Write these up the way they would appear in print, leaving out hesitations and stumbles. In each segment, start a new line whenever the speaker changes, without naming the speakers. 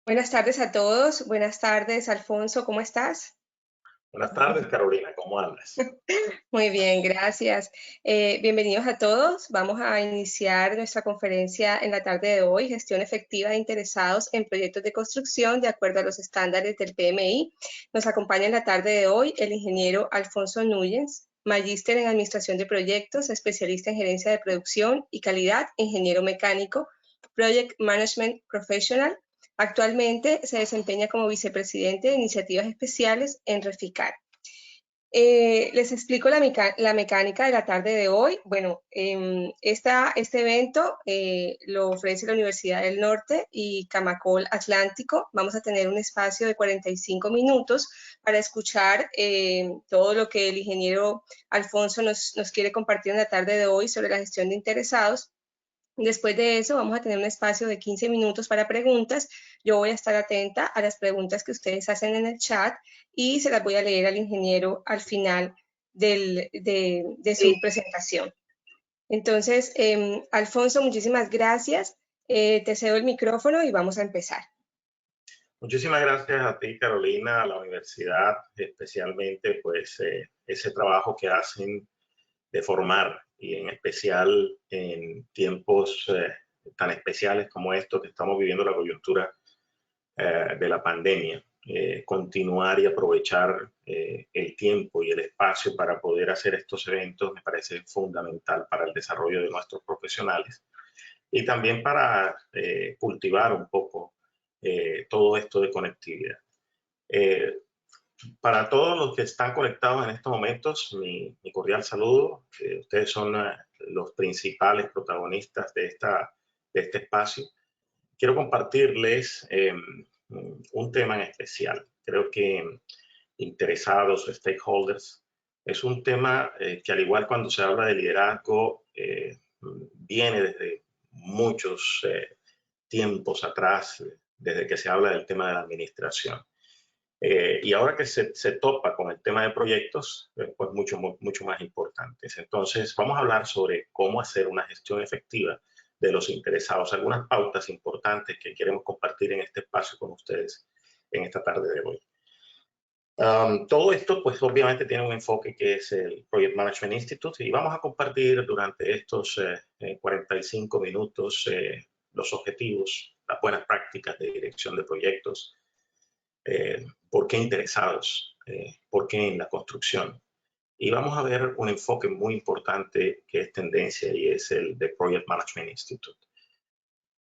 Buenas tardes a todos. Buenas tardes, Alfonso, ¿cómo estás?
Buenas tardes, Carolina, ¿cómo andas?
Muy bien, gracias. Bienvenidos a todos. Vamos a iniciar nuestra conferencia en la tarde de hoy, gestión efectiva de interesados en proyectos de construcción de acuerdo a los estándares del PMI. Nos acompaña en la tarde de hoy el ingeniero Alfonso Núñez, magíster en administración de proyectos, especialista en gerencia de producción y calidad, ingeniero mecánico, Project Management Professional. Actualmente se desempeña como vicepresidente de iniciativas especiales en Reficar. Les explico la mecánica de la tarde de hoy. Bueno, este evento lo ofrece la Universidad del Norte y Camacol Atlántico. Vamos a tener un espacio de 45 minutos para escuchar todo lo que el ingeniero Alfonso nos quiere compartir en la tarde de hoy sobre la gestión de interesados. Después de eso, vamos a tener un espacio de 15 minutos para preguntas. Yo voy a estar atenta a las preguntas que ustedes hacen en el chat y se las voy a leer al ingeniero al final de su presentación. Entonces, Alfonso, muchísimas gracias. Te cedo el micrófono y vamos a empezar.
Muchísimas gracias a ti, Carolina, a la universidad, especialmente pues ese trabajo que hacen de formar y en especial en tiempos tan especiales como estos que estamos viviendo la coyuntura de la pandemia. Continuar y aprovechar el tiempo y el espacio para poder hacer estos eventos me parece fundamental para el desarrollo de nuestros profesionales y también para cultivar un poco todo esto de conectividad. Para todos los que están conectados en estos momentos, mi cordial saludo. Ustedes son los principales protagonistas de este espacio. Quiero compartirles un tema en especial. Creo que interesados o stakeholders es un tema que, al igual cuando se habla de liderazgo, viene desde muchos tiempos atrás, desde que se habla del tema de la administración. Y ahora que se topa con el tema de proyectos, pues mucho más importantes. Entonces, vamos a hablar sobre cómo hacer una gestión efectiva de los interesados, algunas pautas importantes que queremos compartir en este espacio con ustedes en esta tarde de hoy. Todo esto, pues obviamente tiene un enfoque que es el Project Management Institute y vamos a compartir durante estos 45 minutos los objetivos, las buenas prácticas de dirección de proyectos, por qué interesados, por qué en la construcción. Y vamos a ver un enfoque muy importante que es tendencia y es el de Project Management Institute.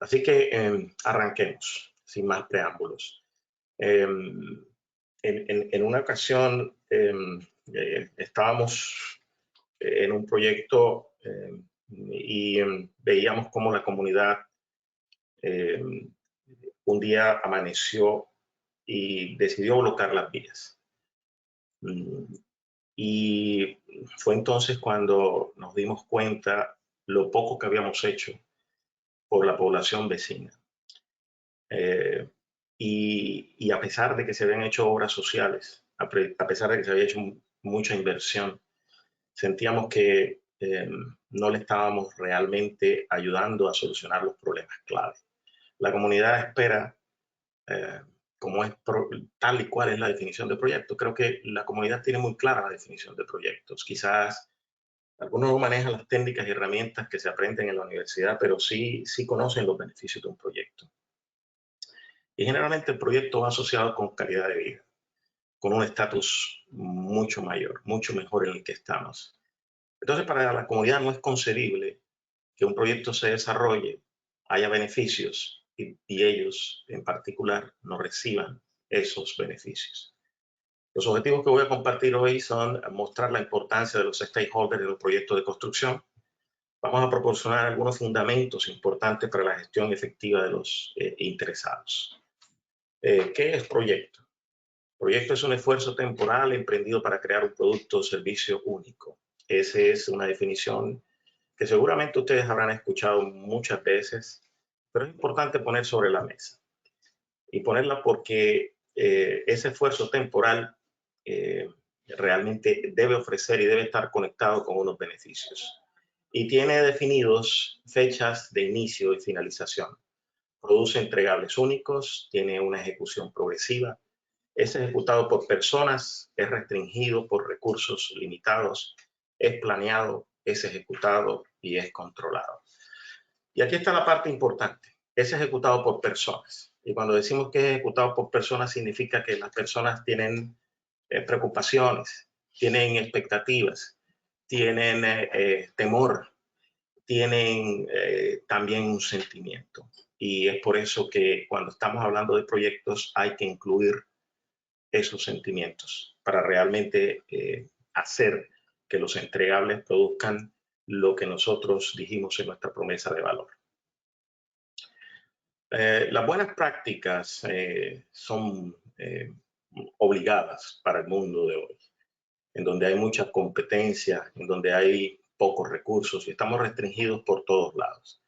Así que arranquemos, sin más preámbulos. En una ocasión estábamos en un proyecto y veíamos cómo la comunidad un día amaneció y decidió bloquear las vías. Y fue entonces cuando nos dimos cuenta lo poco que habíamos hecho por la población vecina. Y a pesar de que se habían hecho obras sociales, a pesar de que se había hecho mucha inversión, sentíamos que no le estábamos realmente ayudando a solucionar los problemas clave. La comunidad espera, como es tal y cual es la definición de proyecto. Creo que la comunidad tiene muy clara la definición de proyectos. Quizás algunos no manejan las técnicas y herramientas que se aprenden en la universidad, pero sí conocen los beneficios de un proyecto. Y generalmente el proyecto va asociado con calidad de vida, con un estatus mucho mayor, mucho mejor en el que estamos. Entonces, para la comunidad no es concebible que un proyecto se desarrolle, haya beneficios y ellos en particular no reciban esos beneficios. Los objetivos que voy a compartir hoy son mostrar la importancia de los stakeholders en los proyectos de construcción. Vamos a proporcionar algunos fundamentos importantes para la gestión efectiva de los interesados. ¿Qué es proyecto? Proyecto es un esfuerzo temporal emprendido para crear un producto o servicio único. Esa es una definición que seguramente ustedes habrán escuchado muchas veces, pero es importante poner sobre la mesa. Y ponerla porque ese esfuerzo temporal realmente debe ofrecer y debe estar conectado con unos beneficios. Y tiene definidos fechas de inicio y finalización, produce entregables únicos, tiene una ejecución progresiva, es ejecutado por personas, es restringido por recursos limitados, es planeado, es ejecutado y es controlado. Y aquí está la parte importante, es ejecutado por personas. Y cuando decimos que es ejecutado por personas, significa que las personas tienen preocupaciones, tienen expectativas, tienen temor, tienen también un sentimiento. Y es por eso que cuando estamos hablando de proyectos hay que incluir esos sentimientos para realmente hacer que los entregables produzcan lo que nosotros dijimos en nuestra promesa de valor. Las buenas prácticas son obligadas para el mundo de hoy, en donde hay mucha competencia, en donde hay pocos recursos y estamos restringidos por todos lados.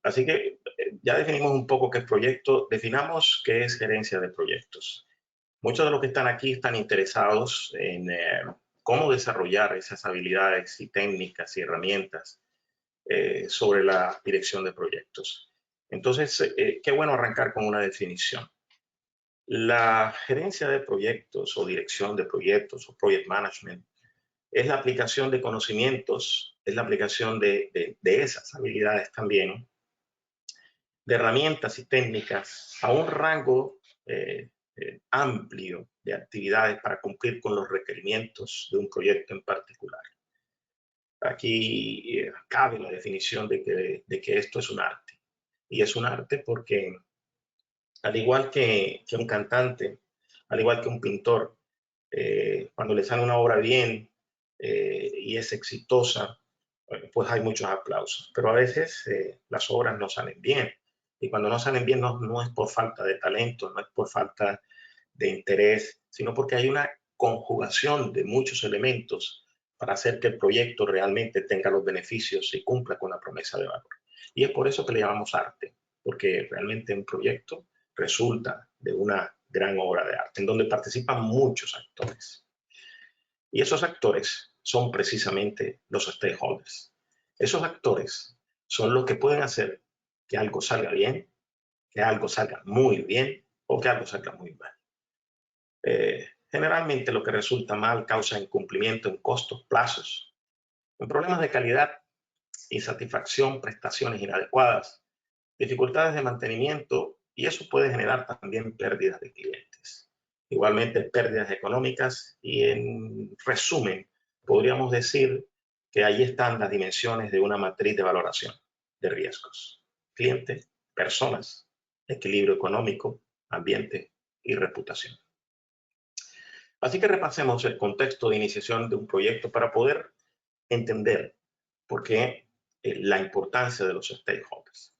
Así que ya definimos un poco qué es proyecto, definamos qué es gerencia de proyectos. Muchos de los que están aquí están interesados en cómo desarrollar esas habilidades y técnicas y herramientas sobre la dirección de proyectos. Entonces, qué bueno arrancar con una definición. La gerencia de proyectos o dirección de proyectos o project management es la aplicación de conocimientos, es la aplicación de esas habilidades también, de herramientas y técnicas a un rango amplio de actividades para cumplir con los requerimientos de un proyecto en particular. Aquí cabe la definición de que esto es un arte. Y es un arte porque, al igual que un cantante, al igual que un pintor, cuando le sale una obra bien y es exitosa, pues hay muchos aplausos. Pero a veces las obras no salen bien. Y cuando no salen bien no es por falta de talento, no es por falta de interés, sino porque hay una conjugación de muchos elementos para hacer que el proyecto realmente tenga los beneficios y cumpla con la promesa de valor. Y es por eso que le llamamos arte, porque realmente un proyecto resulta de una gran obra de arte, en donde participan muchos actores. Y esos actores son precisamente los stakeholders. Esos actores son los que pueden hacer que algo salga bien, que algo salga muy bien o que algo salga muy mal. Generalmente lo que resulta mal causa incumplimiento en costos, plazos, en problemas de calidad, insatisfacción, prestaciones inadecuadas, dificultades de mantenimiento y eso puede generar también pérdidas de clientes. Igualmente pérdidas económicas y en resumen podríamos decir que ahí están las dimensiones de una matriz de valoración de riesgos. Cliente, personas, equilibrio económico, ambiente y reputación. Así que repasemos el contexto de iniciación de un proyecto para poder entender por qué la importancia de los stakeholders.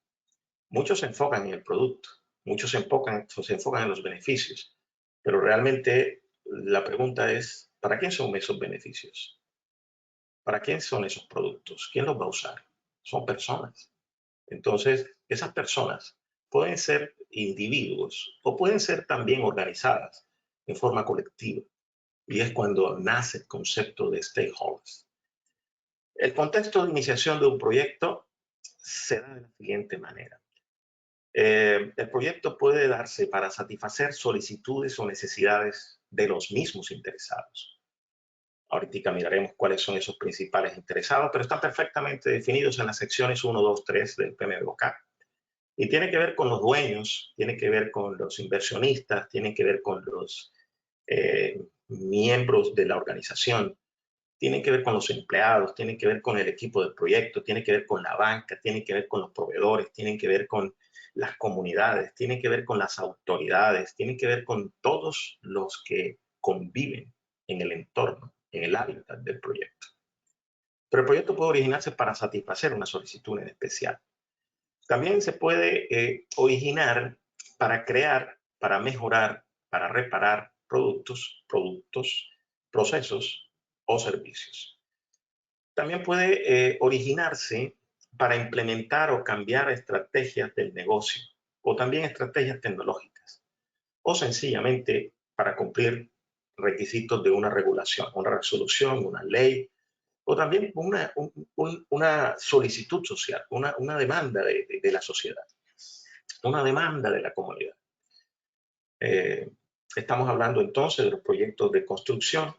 Muchos se enfocan en el producto, muchos se enfocan en los beneficios, pero realmente la pregunta es, ¿para quién son esos beneficios? ¿Para quién son esos productos? ¿Quién los va a usar? Son personas. Entonces, esas personas pueden ser individuos o pueden ser también organizadas en forma colectiva. Y es cuando nace el concepto de stakeholders. El contexto de iniciación de un proyecto se da de la siguiente manera. El proyecto puede darse para satisfacer solicitudes o necesidades de los mismos interesados. Ahorita miraremos cuáles son esos principales interesados, pero están perfectamente definidos en las secciones 1, 2, 3 del PMBOK. Y tiene que ver con los dueños, tiene que ver con los inversionistas, tiene que ver con los miembros de la organización, tienen que ver con los empleados, tienen que ver con el equipo del proyecto, tiene que ver con la banca, tiene que ver con los proveedores, tienen que ver con las comunidades, tiene que ver con las autoridades, tiene que ver con todos los que conviven en el entorno, en el hábitat del proyecto. Pero el proyecto puede originarse para satisfacer una solicitud en especial. También se puede originar para crear, para mejorar, para reparar productos, procesos o servicios. También puede originarse para implementar o cambiar estrategias del negocio o también estrategias tecnológicas o sencillamente para cumplir requisitos de una regulación, una resolución, una ley o también una solicitud social, una demanda de la sociedad. una demanda de la comunidad. Estamos hablando entonces de los proyectos de construcción,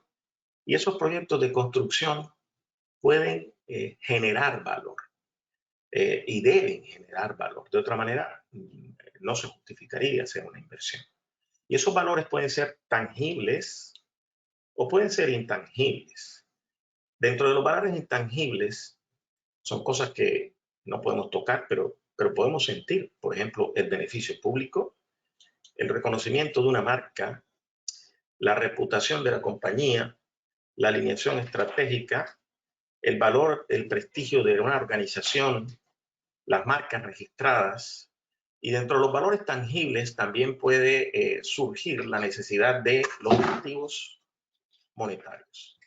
y esos proyectos de construcción pueden generar valor y deben generar valor. De otra manera, no se justificaría hacer una inversión. Y esos valores pueden ser tangibles o pueden ser intangibles. Dentro de los valores intangibles son cosas que no podemos tocar, pero podemos sentir. Por ejemplo, el beneficio público, el reconocimiento de una marca, la reputación de la compañía, la alineación estratégica, el valor, el prestigio de una organización, las marcas registradas. Y dentro de los valores tangibles también puede surgir la necesidad de los activos monetarios,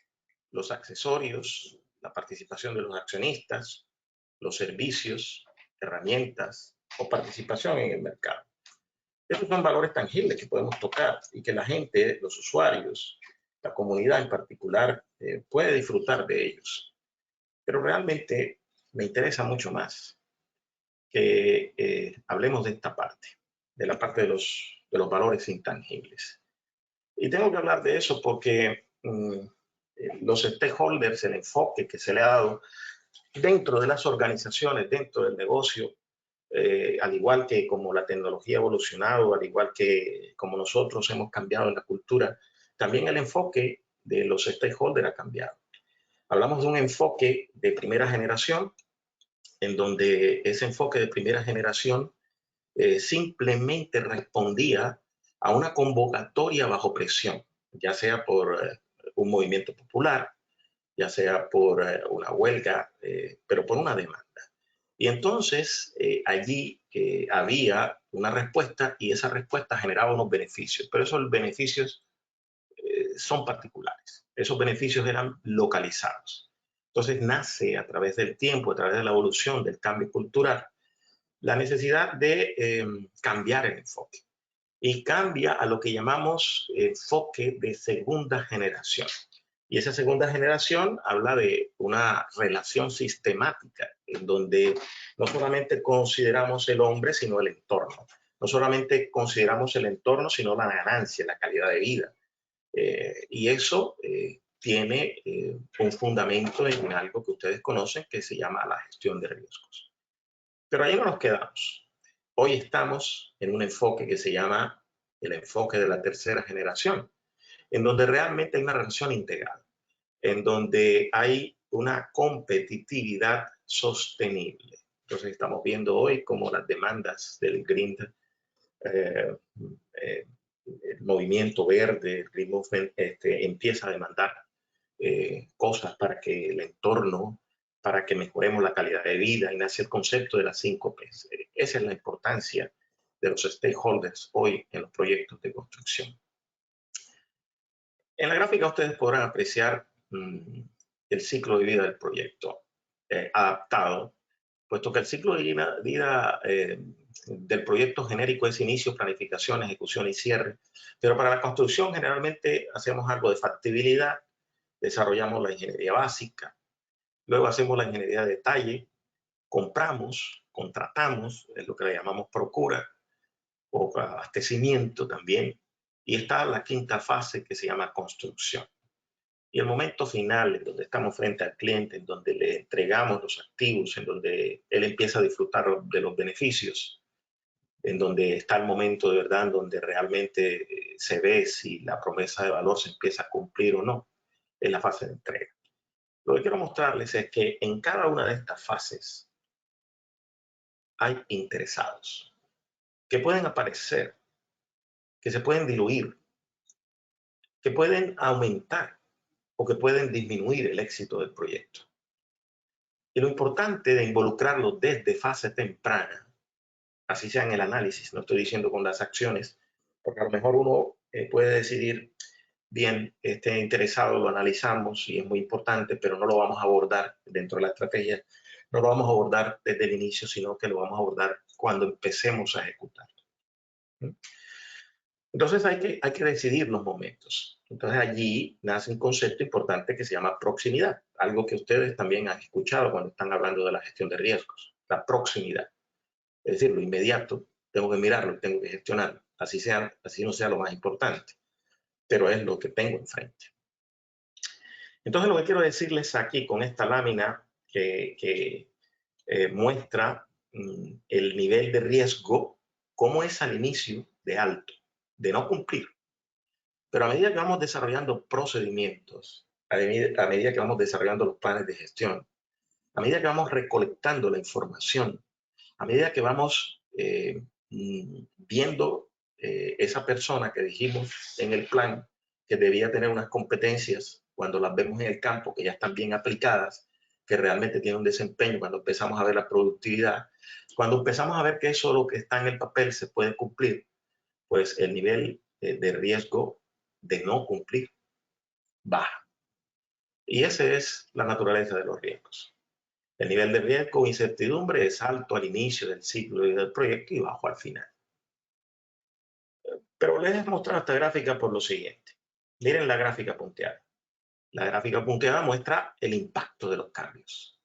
los accesorios, la participación de los accionistas, los servicios, herramientas o participación en el mercado. Esos son valores tangibles que podemos tocar y que la gente, los usuarios, la comunidad en particular, puede disfrutar de ellos. Pero realmente me interesa mucho más que hablemos de esta parte, de la parte de los valores intangibles. Y tengo que hablar de eso porque los stakeholders, el enfoque que se le ha dado dentro de las organizaciones, dentro del negocio, al igual que como la tecnología ha evolucionado, al igual que como nosotros hemos cambiado en la cultura, también el enfoque de los stakeholders ha cambiado. Hablamos de un enfoque de primera generación, en donde ese enfoque de primera generación simplemente respondía a una convocatoria bajo presión, ya sea por un movimiento popular, ya sea por una huelga, pero por una demanda. Y entonces allí había una respuesta y esa respuesta generaba unos beneficios, pero esos beneficios son particulares. Esos beneficios eran localizados. Entonces nace a través del tiempo, a través de la evolución, del cambio cultural, la necesidad de cambiar el enfoque. Y cambia a lo que llamamos enfoque de segunda generación. Y esa segunda generación habla de una relación sistemática en donde no solamente consideramos el hombre, sino el entorno. No solamente consideramos el entorno, sino la ganancia, la calidad de vida. Y eso tiene un fundamento en algo que ustedes conocen que se llama la gestión de riesgos. Pero ahí no nos quedamos. Hoy estamos en un enfoque que se llama el enfoque de la tercera generación, en donde realmente hay una relación integral, en donde hay una competitividad sostenible. Entonces estamos viendo hoy cómo las demandas del Green, el movimiento verde, el Green Movement, empieza a demandar cosas para que el entorno, para que mejoremos la calidad de vida, y nace el concepto de las 5 Ps. Esa es la importancia de los stakeholders hoy en los proyectos de construcción. En la gráfica ustedes podrán apreciar el ciclo de vida del proyecto adaptado, puesto que el ciclo de vida del proyecto genérico es inicio, planificación, ejecución y cierre, pero para la construcción generalmente hacemos algo de factibilidad, desarrollamos la ingeniería básica, luego hacemos la ingeniería de detalle, compramos, contratamos, es lo que le llamamos procura o abastecimiento también, y está la quinta fase que se llama construcción. Y el momento final, en donde estamos frente al cliente, en donde le entregamos los activos, en donde él empieza a disfrutar de los beneficios, en donde está el momento de verdad, en donde realmente se ve si la promesa de valor se empieza a cumplir o no, es la fase de entrega. Lo que quiero mostrarles es que en cada una de estas fases hay interesados que pueden aparecer, que se pueden diluir, que pueden aumentar o que pueden disminuir el éxito del proyecto. Y lo importante de involucrarlos desde fase temprana, así sea en el análisis, no estoy diciendo con las acciones, porque a lo mejor uno puede decidir, bien, este interesado lo analizamos y es muy importante, pero no lo vamos a abordar dentro de la estrategia, no lo vamos a abordar desde el inicio, sino que lo vamos a abordar cuando empecemos a ejecutar. Entonces hay que decidir los momentos. Entonces allí nace un concepto importante que se llama proximidad, algo que ustedes también han escuchado cuando están hablando de la gestión de riesgos, la proximidad. Es decir, lo inmediato tengo que mirarlo, tengo que gestionarlo, así no sea lo más importante, pero es lo que tengo enfrente. Entonces lo que quiero decirles aquí con esta lámina que muestra el nivel de riesgo, cómo es al inicio de alto, de no cumplir. Pero a medida que vamos desarrollando procedimientos, a medida que vamos desarrollando los planes de gestión, a medida que vamos recolectando la información, a medida que vamos viendo esa persona que dijimos en el plan que debía tener unas competencias, cuando las vemos en el campo, que ya están bien aplicadas, que realmente tiene un desempeño, cuando empezamos a ver la productividad, cuando empezamos a ver que eso lo que está en el papel se puede cumplir, pues el nivel de riesgo de no cumplir baja. Y esa es la naturaleza de los riesgos. El nivel de riesgo o incertidumbre es alto al inicio del ciclo del proyecto y bajo al final. Pero les he mostrado esta gráfica por lo siguiente. Miren la gráfica punteada. La gráfica punteada muestra el impacto de los cambios.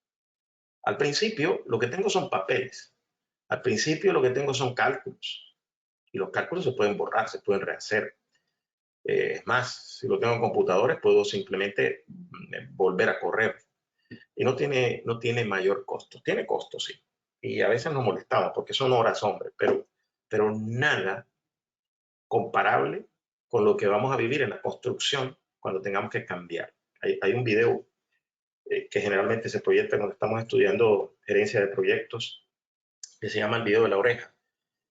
Al principio, lo que tengo son papeles. Al principio, lo que tengo son cálculos. Y los cálculos se pueden borrar, se pueden rehacer. Es más, si lo tengo en computadores, puedo simplemente volver a correr. Y no tiene mayor costo. Tiene costo, sí. Y a veces nos molestamos porque son horas hombre, pero nada comparable con lo que vamos a vivir en la construcción cuando tengamos que cambiar. Hay un video que generalmente se proyecta cuando estamos estudiando gerencia de proyectos, que se llama el video de la oreja,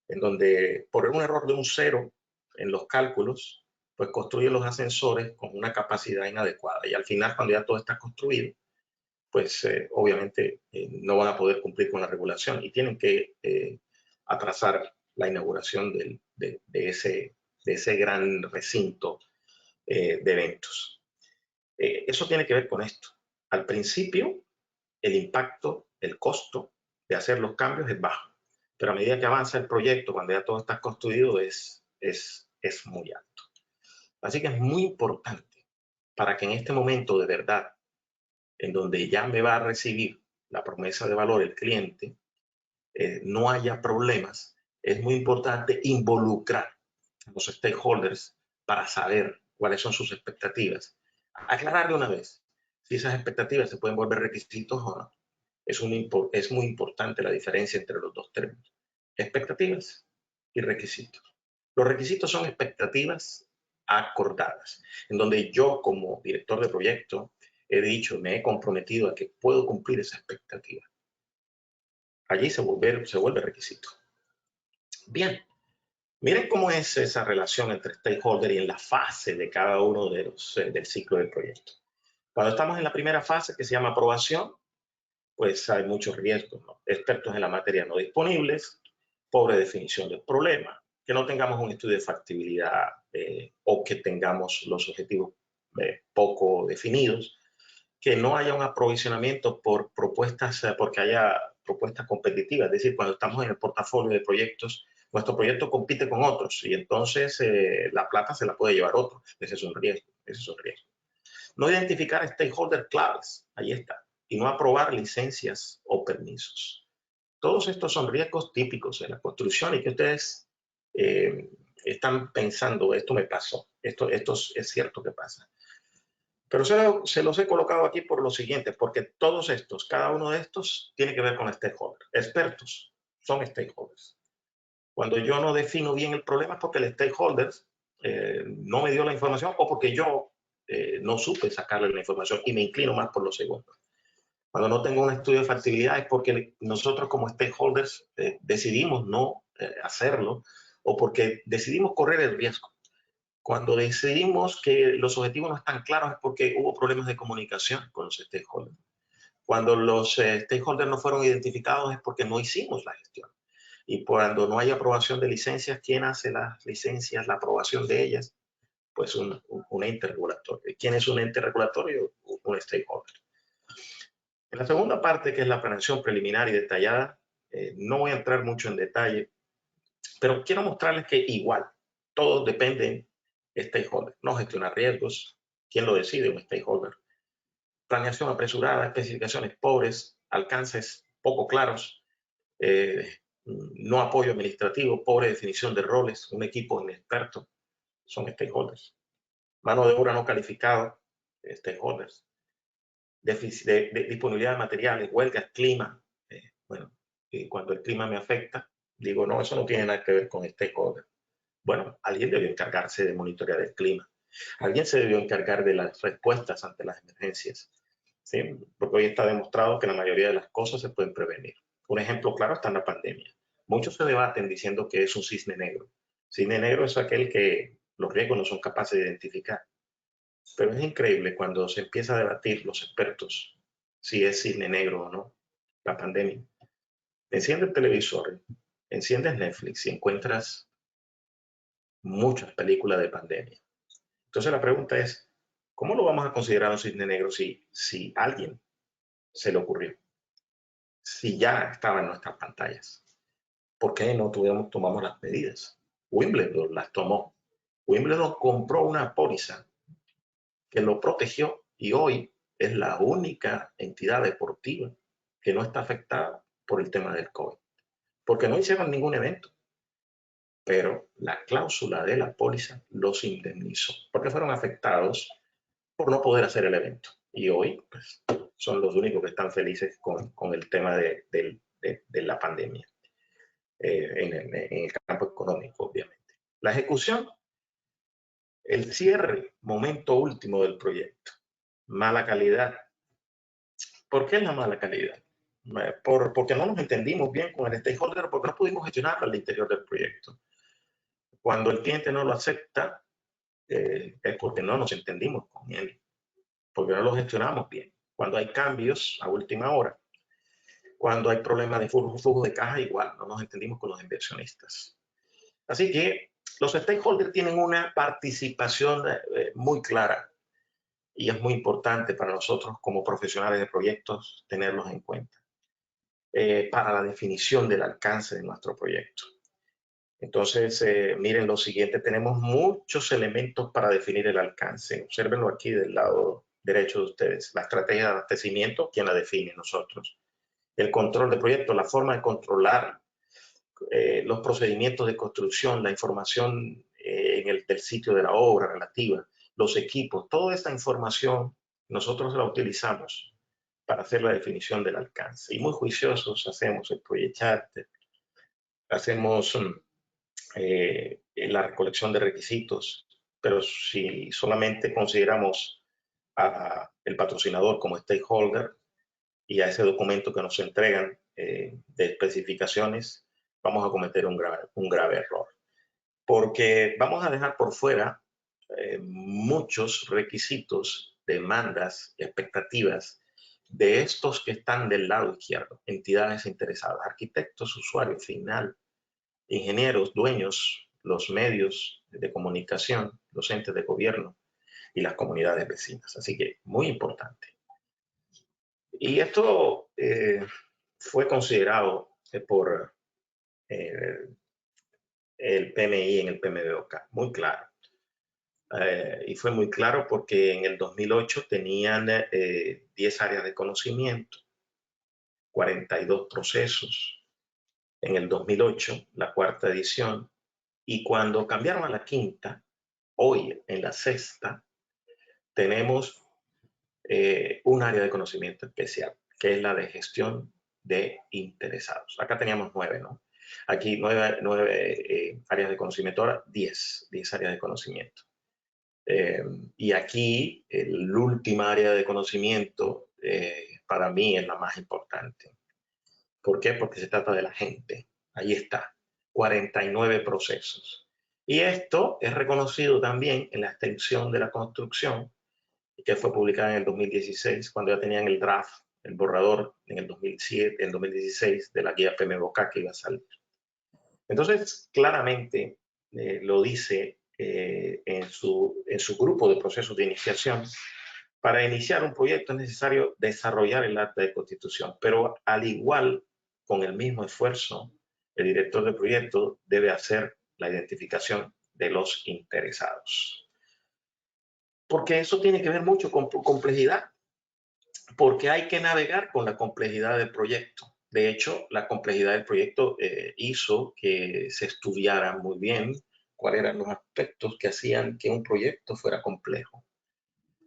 en donde por un error de un cero en los cálculos, pues construyen los ascensores con una capacidad inadecuada. Y al final, cuando ya todo está construido, pues obviamente no van a poder cumplir con la regulación y tienen que atrasar la inauguración de ese gran recinto de eventos. Eso tiene que ver con esto. Al principio, el impacto, el costo de hacer los cambios es bajo, pero a medida que avanza el proyecto, cuando ya todo está construido, es muy alto. Así que es muy importante para que en este momento de verdad, en donde ya me va a recibir la promesa de valor el cliente, no haya problemas, es muy importante involucrar a los stakeholders para saber cuáles son sus expectativas. Aclarar de una vez si esas expectativas se pueden volver requisitos o no. Es muy importante la diferencia entre los dos términos. Expectativas y requisitos. Los requisitos son expectativas acordadas, en donde yo como director de proyecto he dicho, me he comprometido a que puedo cumplir esa expectativa. Allí se vuelve requisito. Bien, miren cómo es esa relación entre stakeholder y en la fase de cada uno de del ciclo del proyecto. Cuando estamos en la primera fase, que se llama aprobación, pues hay muchos riesgos, ¿no? Expertos en la materia no disponibles, pobre definición del problema, que no tengamos un estudio de factibilidad o que tengamos los objetivos poco definidos, que no haya un aprovisionamiento por propuestas, porque haya propuestas competitivas, es decir, cuando estamos en el portafolio de proyectos, nuestro proyecto compite con otros y entonces la plata se la puede llevar otro. Ese es un riesgo, ese es un riesgo. No identificar stakeholders claves, ahí está, y no aprobar licencias o permisos. Todos estos son riesgos típicos en la construcción y que ustedes están pensando, esto me pasó, esto es cierto que pasa. Pero se los he colocado aquí por lo siguiente, porque todos estos, cada uno de estos, tiene que ver con stakeholders. Expertos son stakeholders. Cuando yo no defino bien el problema es porque el stakeholders no me dio la información o porque yo no supe sacarle la información y me inclino más por los segundos. Cuando no tengo un estudio de factibilidad es porque nosotros como stakeholders decidimos no hacerlo o porque decidimos correr el riesgo. Cuando decidimos que los objetivos no están claros es porque hubo problemas de comunicación con los stakeholders. Cuando los stakeholders no fueron identificados es porque no hicimos la gestión. Y cuando no hay aprobación de licencias, ¿quién hace las licencias, la aprobación de ellas? Pues un ente regulatorio. ¿Quién es un ente regulatorio? Un stakeholder. En la segunda parte, que es la planeación preliminar y detallada, no voy a entrar mucho en detalle, pero quiero mostrarles que igual, todos dependen de stakeholder. No gestionar riesgos, ¿quién lo decide? Un stakeholder. Planeación apresurada, especificaciones pobres, alcances poco claros, no apoyo administrativo, pobre definición de roles, un equipo inexperto, son stakeholders. Mano de obra no calificada, stakeholders. Déficit de disponibilidad de materiales, huelgas, clima. Bueno, cuando el clima me afecta, digo, no, eso no tiene nada que ver con stakeholders. Bueno, alguien debió encargarse de monitorear el clima. Alguien se debió encargar de las respuestas ante las emergencias. ¿Sí? Porque hoy está demostrado que la mayoría de las cosas se pueden prevenir. Un ejemplo claro está en la pandemia. Muchos se debaten diciendo que es un cisne negro. Cisne negro es aquel que los riesgos no son capaces de identificar. Pero es increíble cuando se empieza a debatir los expertos si es cisne negro o no, la pandemia. Enciende el televisor, enciendes Netflix y encuentras muchas películas de pandemia. Entonces la pregunta es, ¿cómo lo vamos a considerar un cisne negro si alguien se le ocurrió? Si ya estaba en nuestras pantallas. ¿Por qué no tomamos las medidas? Wimbledon las tomó. Wimbledon compró una póliza que lo protegió y hoy es la única entidad deportiva que no está afectada por el tema del COVID. Porque no hicieron ningún evento, pero la cláusula de la póliza los indemnizó, porque fueron afectados por no poder hacer el evento. Y hoy pues, son los únicos que están felices con el tema de la pandemia en el campo económico, obviamente. La ejecución, el cierre, momento último del proyecto. Mala calidad. ¿Por qué es la mala calidad? Porque no nos entendimos bien con el stakeholder, porque no pudimos gestionarlo al interior del proyecto. Cuando el cliente no lo acepta, es porque no nos entendimos con él, porque no lo gestionamos bien. Cuando hay cambios a última hora, cuando hay problemas de flujo de caja, igual, no nos entendimos con los inversionistas. Así que los stakeholders tienen una participación muy clara y es muy importante para nosotros como profesionales de proyectos tenerlos en cuenta para la definición del alcance de nuestro proyecto. Entonces, miren lo siguiente, tenemos muchos elementos para definir el alcance. Obsérvenlo aquí del lado derecho de ustedes. La estrategia de abastecimiento, ¿quién la define? Nosotros. El control de proyecto, la forma de controlar los procedimientos de construcción, la información del sitio de la obra relativa, los equipos, toda esta información nosotros la utilizamos para hacer la definición del alcance. Y muy juiciosos hacemos el project charter, hacemos la recolección de requisitos, pero si solamente consideramos al patrocinador como stakeholder y a ese documento que nos entregan de especificaciones, vamos a cometer un grave error. Porque vamos a dejar por fuera muchos requisitos, demandas, expectativas de estos que están del lado izquierdo, entidades interesadas, arquitectos, usuarios final, ingenieros, dueños, los medios de comunicación, los entes de gobierno y las comunidades vecinas. Así que muy importante. Y esto fue considerado por el PMI en el PMBOK, muy claro. Y fue muy claro porque en el 2008 tenían 10 áreas de conocimiento, 42 procesos. En el 2008, la cuarta edición, y cuando cambiaron a la quinta, hoy en la sexta, tenemos un área de conocimiento especial, que es la de gestión de interesados. Acá teníamos 9, ¿no? Aquí 9 áreas de conocimiento, ahora 10 áreas de conocimiento. Y aquí el último área de conocimiento para mí es la más importante. ¿Por qué? Porque se trata de la gente. Ahí está, 49 procesos. Y esto es reconocido también en la extensión de la construcción, que fue publicada en el 2016, cuando ya tenían el draft, el borrador, en el 2007, en 2016, de la guía PMBOK que iba a salir. Entonces, claramente lo dice en su grupo de procesos de iniciación. Para iniciar un proyecto es necesario desarrollar el acta de constitución, pero al igual, con el mismo esfuerzo, el director del proyecto debe hacer la identificación de los interesados. Porque eso tiene que ver mucho con complejidad, porque hay que navegar con la complejidad del proyecto. De hecho, la complejidad del proyecto hizo que se estudiara muy bien cuáles eran los aspectos que hacían que un proyecto fuera complejo.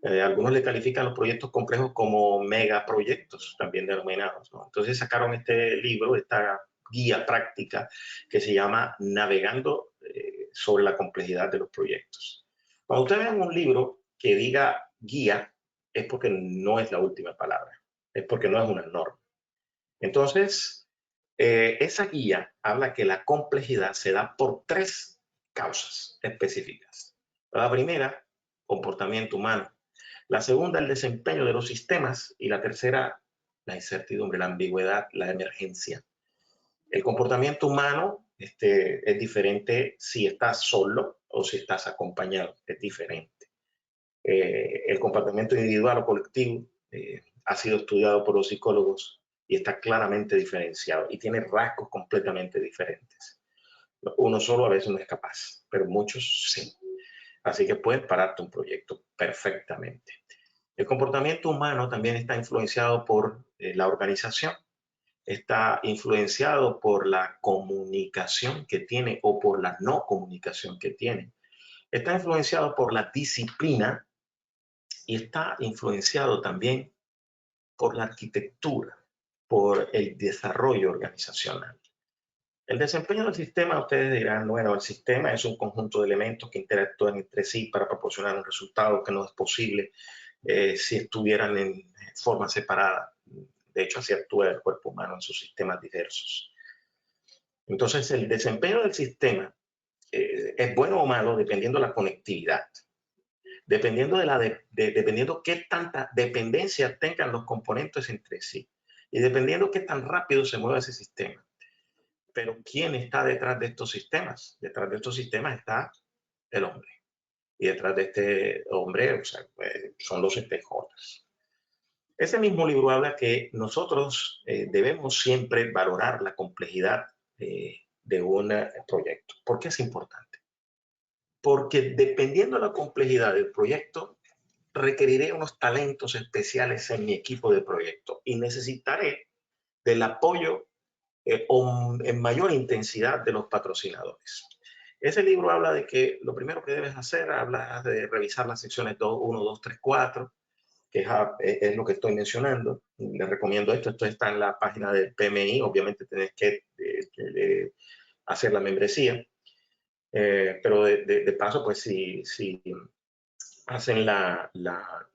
Algunos le califican los proyectos complejos como megaproyectos, también denominados, ¿no? Entonces sacaron este libro, esta guía práctica que se llama Navegando sobre la complejidad de los proyectos. Cuando ustedes ven un libro que diga guía, es porque no es la última palabra, es porque no es una norma. Entonces, esa guía habla que la complejidad se da por 3 causas específicas. La primera, comportamiento humano. La segunda, el desempeño de los sistemas. Y la tercera, la incertidumbre, la ambigüedad, la emergencia. El comportamiento humano es diferente si estás solo o si estás acompañado. Es diferente. El comportamiento individual o colectivo ha sido estudiado por los psicólogos y está claramente diferenciado y tiene rasgos completamente diferentes. Uno solo a veces no es capaz, pero muchos sí. Así que puedes pararte un proyecto perfectamente. El comportamiento humano también está influenciado por la organización, está influenciado por la comunicación que tiene o por la no comunicación que tiene. Está influenciado por la disciplina y está influenciado también por la arquitectura, por el desarrollo organizacional. El desempeño del sistema, ustedes dirán, bueno, el sistema es un conjunto de elementos que interactúan entre sí para proporcionar un resultado que no es posible si estuvieran en forma separada. De hecho, así actúa el cuerpo humano en sus sistemas diversos. Entonces, el desempeño del sistema es bueno o malo dependiendo de la conectividad, dependiendo dependiendo qué tanta dependencia tengan los componentes entre sí y dependiendo qué tan rápido se mueva ese sistema. Pero ¿quién está detrás de estos sistemas? Detrás de estos sistemas está el hombre. Y detrás de este hombre, o sea, son los stakeholders. Ese mismo libro habla que nosotros debemos siempre valorar la complejidad de un proyecto. ¿Por qué es importante? Porque dependiendo de la complejidad del proyecto, requeriré unos talentos especiales en mi equipo de proyecto y necesitaré del apoyo en mayor intensidad de los patrocinadores. Ese libro habla de que lo primero que debes hacer, habla de revisar las secciones 1, 2, 3, 4, que es lo que estoy mencionando. Les recomiendo esto. Esto está en la página del PMI. Obviamente tenés que hacer la membresía. Pero de paso, pues si hacen la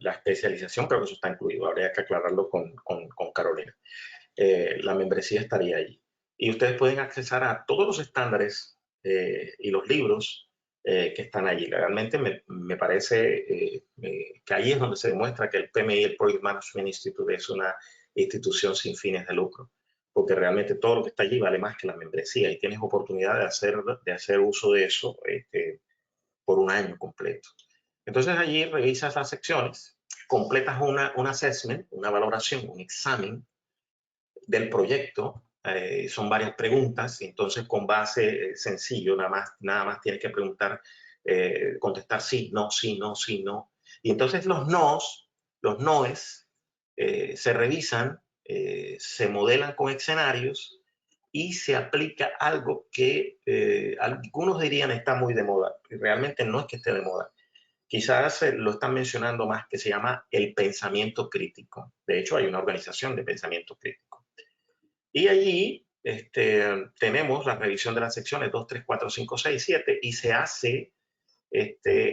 especialización, creo que eso está incluido. Habría que aclararlo con Carolina. La membresía estaría allí. Y ustedes pueden accesar a todos los estándares y los libros que están allí. Realmente me parece que ahí es donde se demuestra que el PMI, el Project Management Institute, es una institución sin fines de lucro, porque realmente todo lo que está allí vale más que la membresía y tienes oportunidad de hacer uso de eso por un año completo. Entonces allí revisas las secciones, completas un assessment, una valoración, un examen del proyecto. Son varias preguntas, y entonces con base sencillo, nada más tienes que preguntar, contestar sí, no, sí, no, sí, no. Y entonces los noes, se revisan, se modelan con escenarios y se aplica algo que algunos dirían está muy de moda. Y realmente no es que esté de moda. Quizás lo están mencionando más, que se llama el pensamiento crítico. De hecho, hay una organización de pensamiento crítico. Y allí tenemos la revisión de las secciones 2, 3, 4, 5, 6, 7 y se hace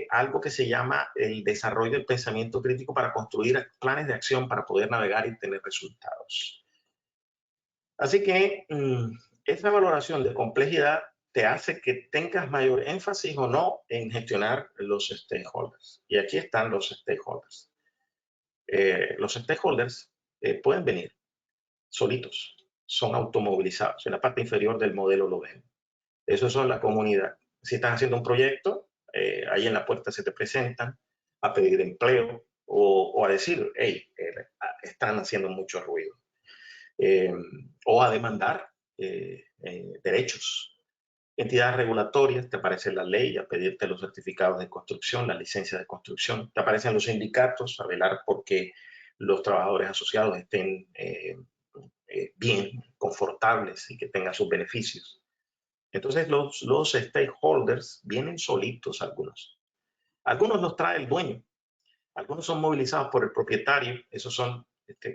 algo que se llama el desarrollo del pensamiento crítico para construir planes de acción para poder navegar y tener resultados. Así que esa valoración de complejidad te hace que tengas mayor énfasis o no en gestionar los stakeholders. Y aquí están los stakeholders. Los stakeholders pueden venir solitos, son automovilizados. En la parte inferior del modelo lo ven. Esos son la comunidad. Si estás haciendo un proyecto, ahí en la puerta se te presentan a pedir empleo o a decir, hey, están haciendo mucho ruido. O a demandar derechos. Entidades regulatorias, te aparece la ley a pedirte los certificados de construcción, las licencias de construcción. Te aparecen los sindicatos a velar porque los trabajadores asociados estén bien confortables y que tengan sus beneficios. Entonces los stakeholders vienen solitos algunos. Algunos los trae el dueño. Algunos son movilizados por el propietario. Esos son,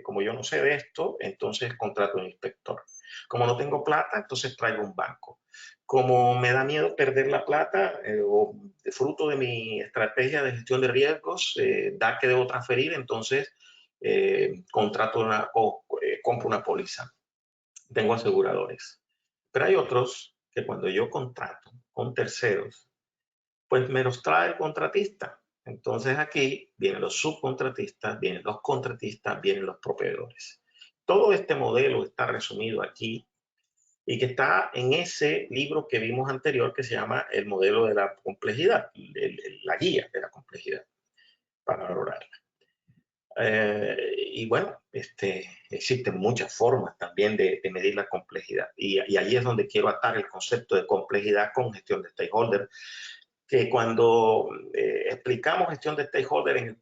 como yo no sé de esto, entonces contrato un inspector. Como no tengo plata, entonces traigo un banco. Como me da miedo perder la plata o fruto de mi estrategia de gestión de riesgos, da que debo transferir, entonces contrato compro una póliza. Tengo aseguradores. Pero hay otros que cuando yo contrato con terceros, pues me los trae el contratista. Entonces aquí vienen los subcontratistas, vienen los contratistas, vienen los proveedores. Todo este modelo está resumido aquí y que está en ese libro que vimos anterior que se llama El modelo de la complejidad, la guía de la complejidad para valorarla. Y bueno, existen muchas formas también de medir la complejidad y ahí es donde quiero atar el concepto de complejidad con gestión de stakeholder, que cuando explicamos gestión de stakeholder,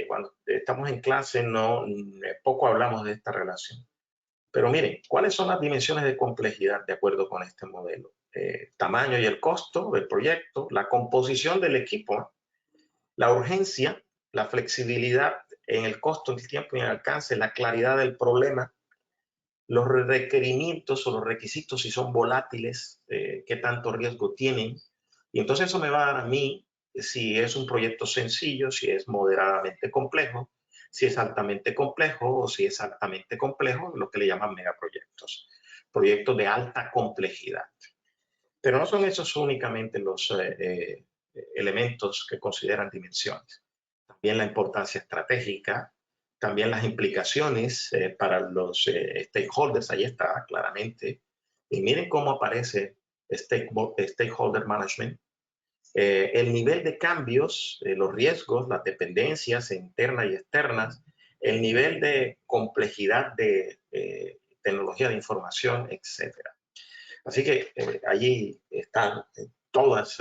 cuando estamos en clase, poco hablamos de esta relación. Pero miren, ¿cuáles son las dimensiones de complejidad de acuerdo con este modelo? Tamaño y el costo del proyecto, la composición del equipo, la urgencia, la flexibilidad en el costo, en el tiempo y en el alcance, la claridad del problema, los requerimientos o los requisitos si son volátiles, qué tanto riesgo tienen. Y entonces eso me va a dar a mí si es un proyecto sencillo, si es moderadamente complejo, si es altamente complejo o si es altamente complejo, lo que le llaman megaproyectos, proyectos de alta complejidad. Pero no son esos únicamente los elementos que consideran dimensiones. También la importancia estratégica, también las implicaciones para los stakeholders, ahí está claramente. Y miren cómo aparece stakeholder management. El nivel de cambios, los riesgos, las dependencias internas y externas, el nivel de complejidad de tecnología de información, etc. Así que allí están todas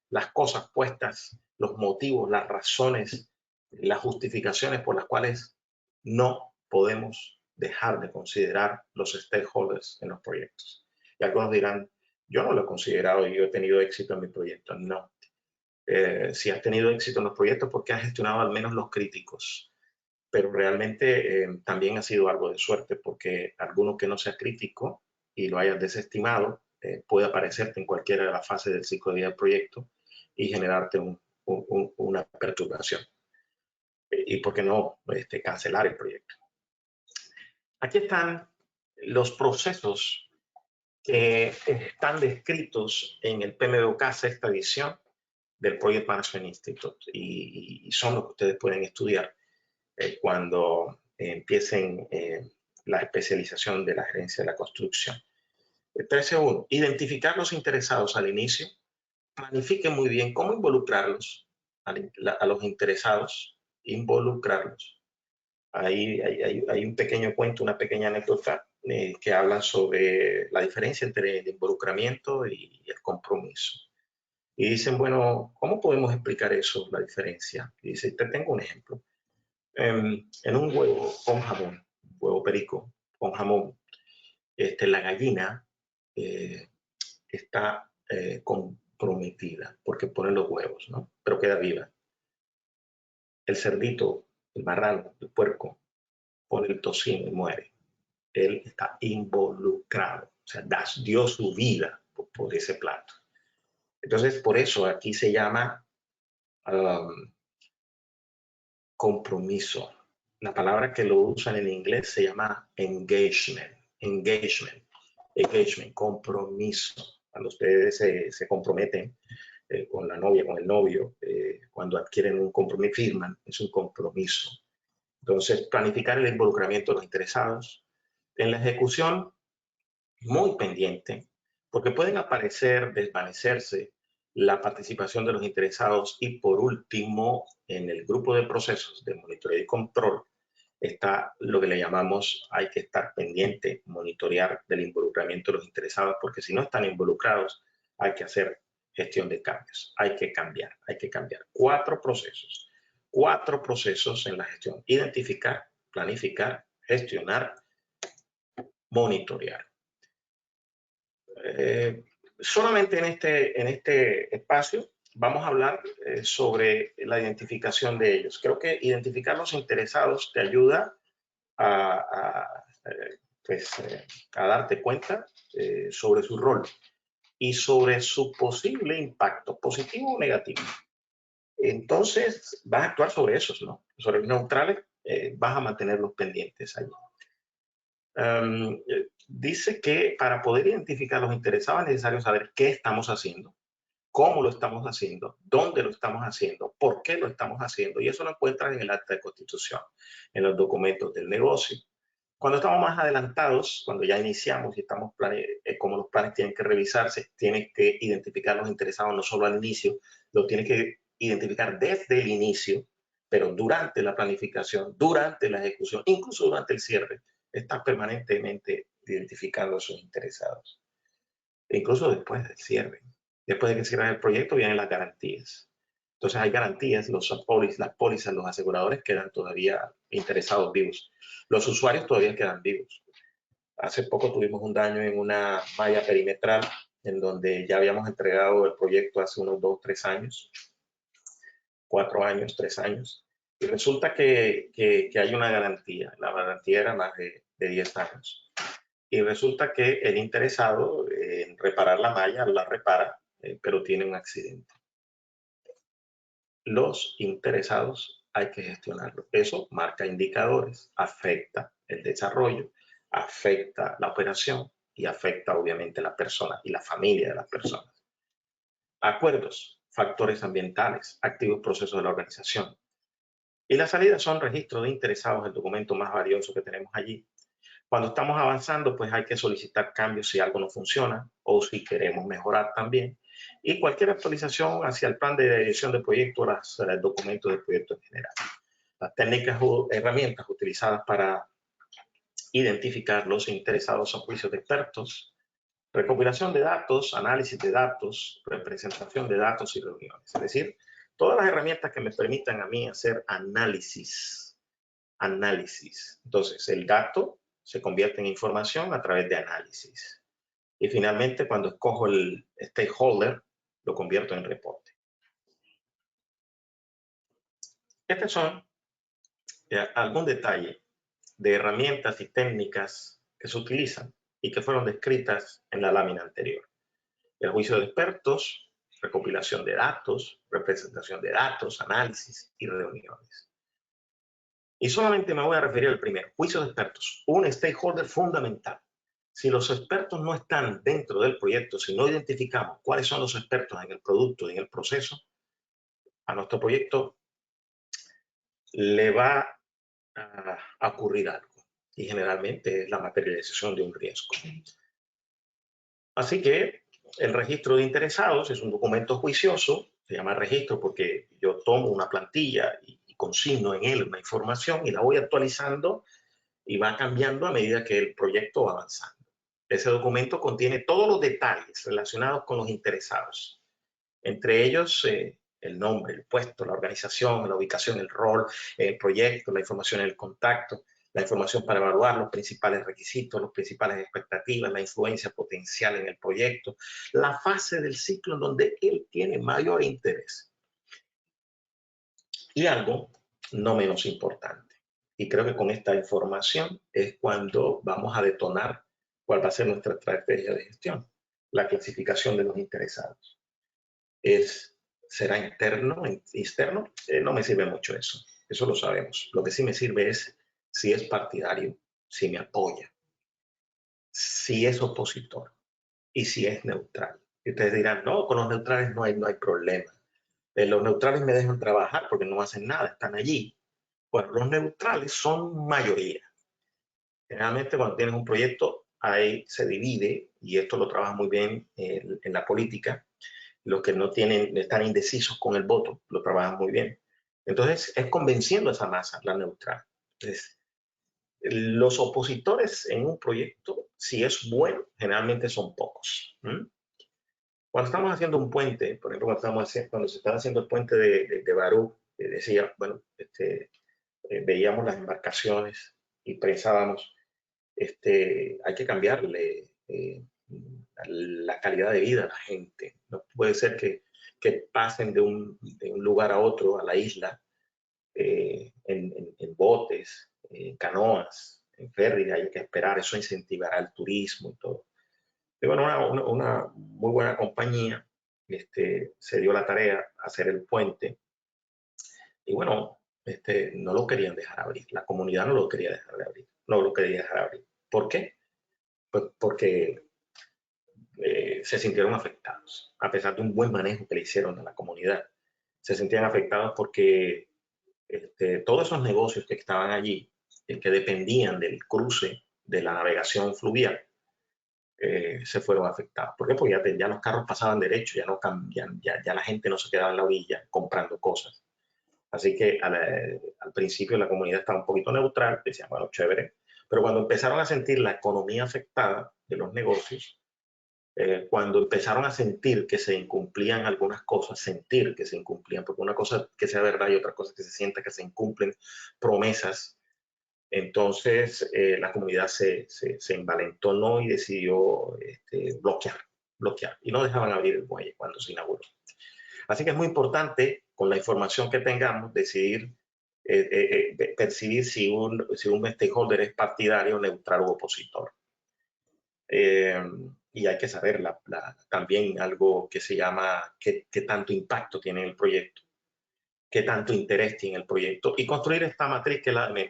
las cosas puestas, los motivos, las razones, las justificaciones por las cuales no podemos dejar de considerar los stakeholders en los proyectos. Y algunos dirán, yo no lo he considerado y yo he tenido éxito en mi proyecto. No. Si has tenido éxito en los proyectos, porque has gestionado al menos los críticos. Pero realmente también ha sido algo de suerte, porque alguno que no sea crítico y lo hayas desestimado, puede aparecerte en cualquiera de las fases del ciclo de vida del proyecto y generarte una perturbación. Y por qué no cancelar el proyecto. Aquí están los procesos que están descritos en el PMBOK sexta edición del Project Management Institute y son los que ustedes pueden estudiar cuando empiecen la especialización de la gerencia de la construcción. 13.1. Identificar los interesados al inicio. Planifiquen muy bien cómo involucrarlos a los interesados. Involucrarlos. Hay un pequeño cuento, una pequeña anécdota que habla sobre la diferencia entre el involucramiento y el compromiso. Y dicen, bueno, ¿cómo podemos explicar eso, la diferencia? Y dice, te tengo un ejemplo. En un huevo con jamón, huevo perico con jamón, la gallina está comprometida porque pone los huevos, ¿no? Pero queda viva. El cerdito, el marrano, el puerco, pone el tocino y muere. Él está involucrado, o sea, dio su vida por ese plato. Entonces, por eso aquí se llama compromiso. La palabra que lo usan en inglés se llama engagement, compromiso. Cuando ustedes se comprometen con la novia, con el novio, cuando adquieren un compromiso, firman, es un compromiso. Entonces, planificar el involucramiento de los interesados. En la ejecución, muy pendiente, porque pueden aparecer, desvanecerse la participación de los interesados y por último, en el grupo de procesos de monitoreo y control, está lo que le llamamos, hay que estar pendiente, monitorear del involucramiento de los interesados, porque si no están involucrados, hay que hacer gestión de cambios, hay que cambiar. Cuatro procesos en la gestión: identificar, planificar, gestionar, monitorear. Solamente en este espacio vamos a hablar sobre la identificación de ellos. Creo que identificar los interesados te ayuda a darte cuenta sobre su rol y sobre su posible impacto, positivo o negativo. Entonces, vas a actuar sobre esos, ¿no? Sobre los neutrales, vas a mantenerlos pendientes allí. Dice que para poder identificar los interesados es necesario saber qué estamos haciendo, cómo lo estamos haciendo, dónde lo estamos haciendo, por qué lo estamos haciendo. Y eso lo encuentras en el acta de constitución, en los documentos del negocio. Cuando estamos más adelantados, cuando ya iniciamos y estamos como los planes tienen que revisarse, tienes que identificar los interesados no solo al inicio, lo tienes que identificar desde el inicio, pero durante la planificación, durante la ejecución, incluso durante el cierre, estás permanentemente identificando a sus interesados. E incluso después del cierre. Después de que cierran el proyecto vienen las garantías. Entonces hay garantías, las pólizas, los aseguradores quedan todavía interesados vivos. Los usuarios todavía quedan vivos. Hace poco tuvimos un daño en una malla perimetral en donde ya habíamos entregado el proyecto hace unos 2, 3 años, 4 años, 3 años. Y resulta que hay una garantía. La garantía era más de 10 años. Y resulta que el interesado en reparar la malla la repara, pero tiene un accidente. Los interesados hay que gestionarlo. Eso marca indicadores, afecta el desarrollo, afecta la operación y afecta obviamente la persona y la familia de las personas. Acuerdos, factores ambientales, activos procesos de la organización. Y las salidas son registros de interesados, el documento más valioso que tenemos allí. Cuando estamos avanzando, pues hay que solicitar cambios si algo no funciona o si queremos mejorar también. Y cualquier actualización hacia el plan de dirección de proyecto, los documentos de proyecto en general. Las técnicas o herramientas utilizadas para identificar los interesados son juicios de expertos, recopilación de datos, análisis de datos, representación de datos y reuniones. Es decir, todas las herramientas que me permitan a mí hacer análisis. Entonces, el dato se convierte en información a través de análisis. Y finalmente, cuando escojo el stakeholder, lo convierto en reporte. Estos son algún detalle de herramientas y técnicas que se utilizan y que fueron descritas en la lámina anterior. El juicio de expertos, recopilación de datos, representación de datos, análisis y reuniones. Y solamente me voy a referir al primero, juicio de expertos, un stakeholder fundamental. Si los expertos no están dentro del proyecto, si no identificamos cuáles son los expertos en el producto y en el proceso, a nuestro proyecto le va a ocurrir algo. Y generalmente es la materialización de un riesgo. Así que el registro de interesados es un documento juicioso, se llama registro porque yo tomo una plantilla y consigno en él una información y la voy actualizando y va cambiando a medida que el proyecto va avanzando. Ese documento contiene todos los detalles relacionados con los interesados, entre ellos el nombre, el puesto, la organización, la ubicación, el rol, el proyecto, la información en el contacto, la información para evaluar los principales requisitos, las principales expectativas, la influencia potencial en el proyecto, la fase del ciclo en donde él tiene mayor interés. Y algo no menos importante, y creo que con esta información es cuando vamos a detonar cuál va a ser nuestra estrategia de gestión, la clasificación de los interesados. ¿Será interno, externo? No me sirve mucho eso lo sabemos. Lo que sí me sirve es si es partidario, si me apoya, si es opositor y si es neutral. Y ustedes dirán, no, con los neutrales no hay problema. Los neutrales me dejan trabajar porque no hacen nada, están allí. Bueno, los neutrales son mayoría. Generalmente cuando tienes un proyecto, ahí se divide, y esto lo trabaja muy bien en la política. Los que no están indecisos con el voto, lo trabajan muy bien. Entonces, es convenciendo a esa masa, la neutral. Entonces, los opositores en un proyecto, si es bueno, generalmente son pocos. Cuando estamos haciendo un puente, por ejemplo, cuando se estaba haciendo el puente de Barú, decía, bueno, veíamos las embarcaciones y pensábamos, hay que cambiarle la calidad de vida a la gente. No puede ser que pasen de un lugar a otro, a la isla, en botes, en canoas, en ferry, hay que esperar, eso incentivará el turismo y todo. Y bueno, una muy buena compañía se dio la tarea de hacer el puente y bueno, no lo querían dejar abrir, la comunidad no lo quería dejar de abrir, no lo quería dejar abrir. ¿Por qué? Pues porque se sintieron afectados, a pesar de un buen manejo que le hicieron a la comunidad. Se sentían afectados porque todos esos negocios que estaban allí, que dependían del cruce de la navegación fluvial, se fueron afectados. ¿Por qué? Porque ya los carros pasaban derecho, ya la gente no se quedaba en la orilla comprando cosas. Así que al principio la comunidad estaba un poquito neutral, decían, bueno, chévere, pero cuando empezaron a sentir la economía afectada de los negocios, cuando empezaron a sentir que se incumplían algunas cosas, sentir que se incumplían, porque una cosa que sea verdad y otra cosa que se sienta que se incumplen promesas, entonces la comunidad se envalentonó y decidió bloquear y no dejaban abrir el muelle cuando se inauguró. Así que es muy importante, con la información que tengamos, decidir, percibir si un stakeholder es partidario, neutral o opositor. Y hay que saber también algo que se llama qué tanto impacto tiene el proyecto, qué tanto interés tiene el proyecto y construir esta matriz que es la de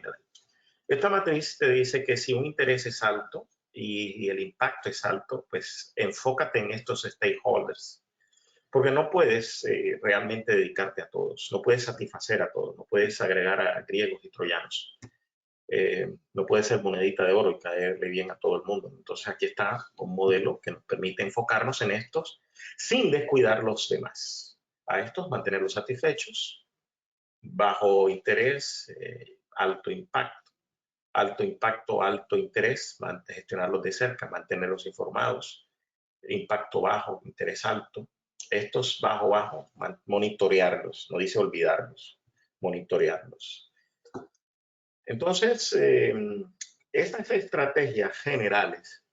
esta matriz te dice que si un interés es alto y el impacto es alto, pues enfócate en estos stakeholders, porque no puedes realmente dedicarte a todos, no puedes satisfacer a todos, no puedes agregar a griegos y troyanos. No puede ser monedita de oro y caerle bien a todo el mundo. Entonces aquí está un modelo que nos permite enfocarnos en estos sin descuidar los demás. A estos mantenerlos satisfechos, bajo interés, alto impacto, alto interés, gestionarlos de cerca, mantenerlos informados, impacto bajo, interés alto. Estos bajo, monitorearlos, no dice olvidarlos, monitorearlos. Entonces, estas estrategias generales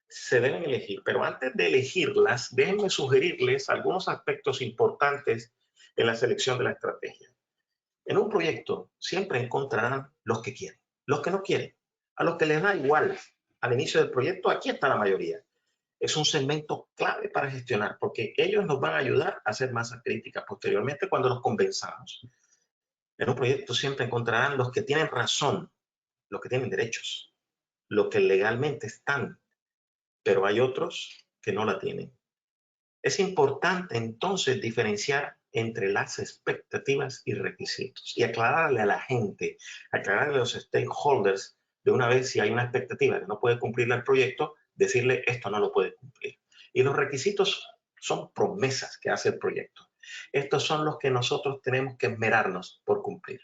se deben elegir, pero antes de elegirlas, déjenme sugerirles algunos aspectos importantes en la selección de la estrategia. En un proyecto siempre encontrarán los que quieren, los que no quieren, a los que les da igual al inicio del proyecto, aquí está la mayoría. Es un segmento clave para gestionar porque ellos nos van a ayudar a hacer masa crítica posteriormente cuando los convenzamos. En un proyecto siempre encontrarán los que tienen razón, los que tienen derechos, los que legalmente están, pero hay otros que no la tienen. Es importante entonces diferenciar entre las expectativas y requisitos y aclararle a la gente, aclararle a los stakeholders de una vez si hay una expectativa que no puede cumplir el proyecto, decirle esto no lo puede cumplir. Y los requisitos son promesas que hace el proyecto. Estos son los que nosotros tenemos que esmerarnos por cumplir.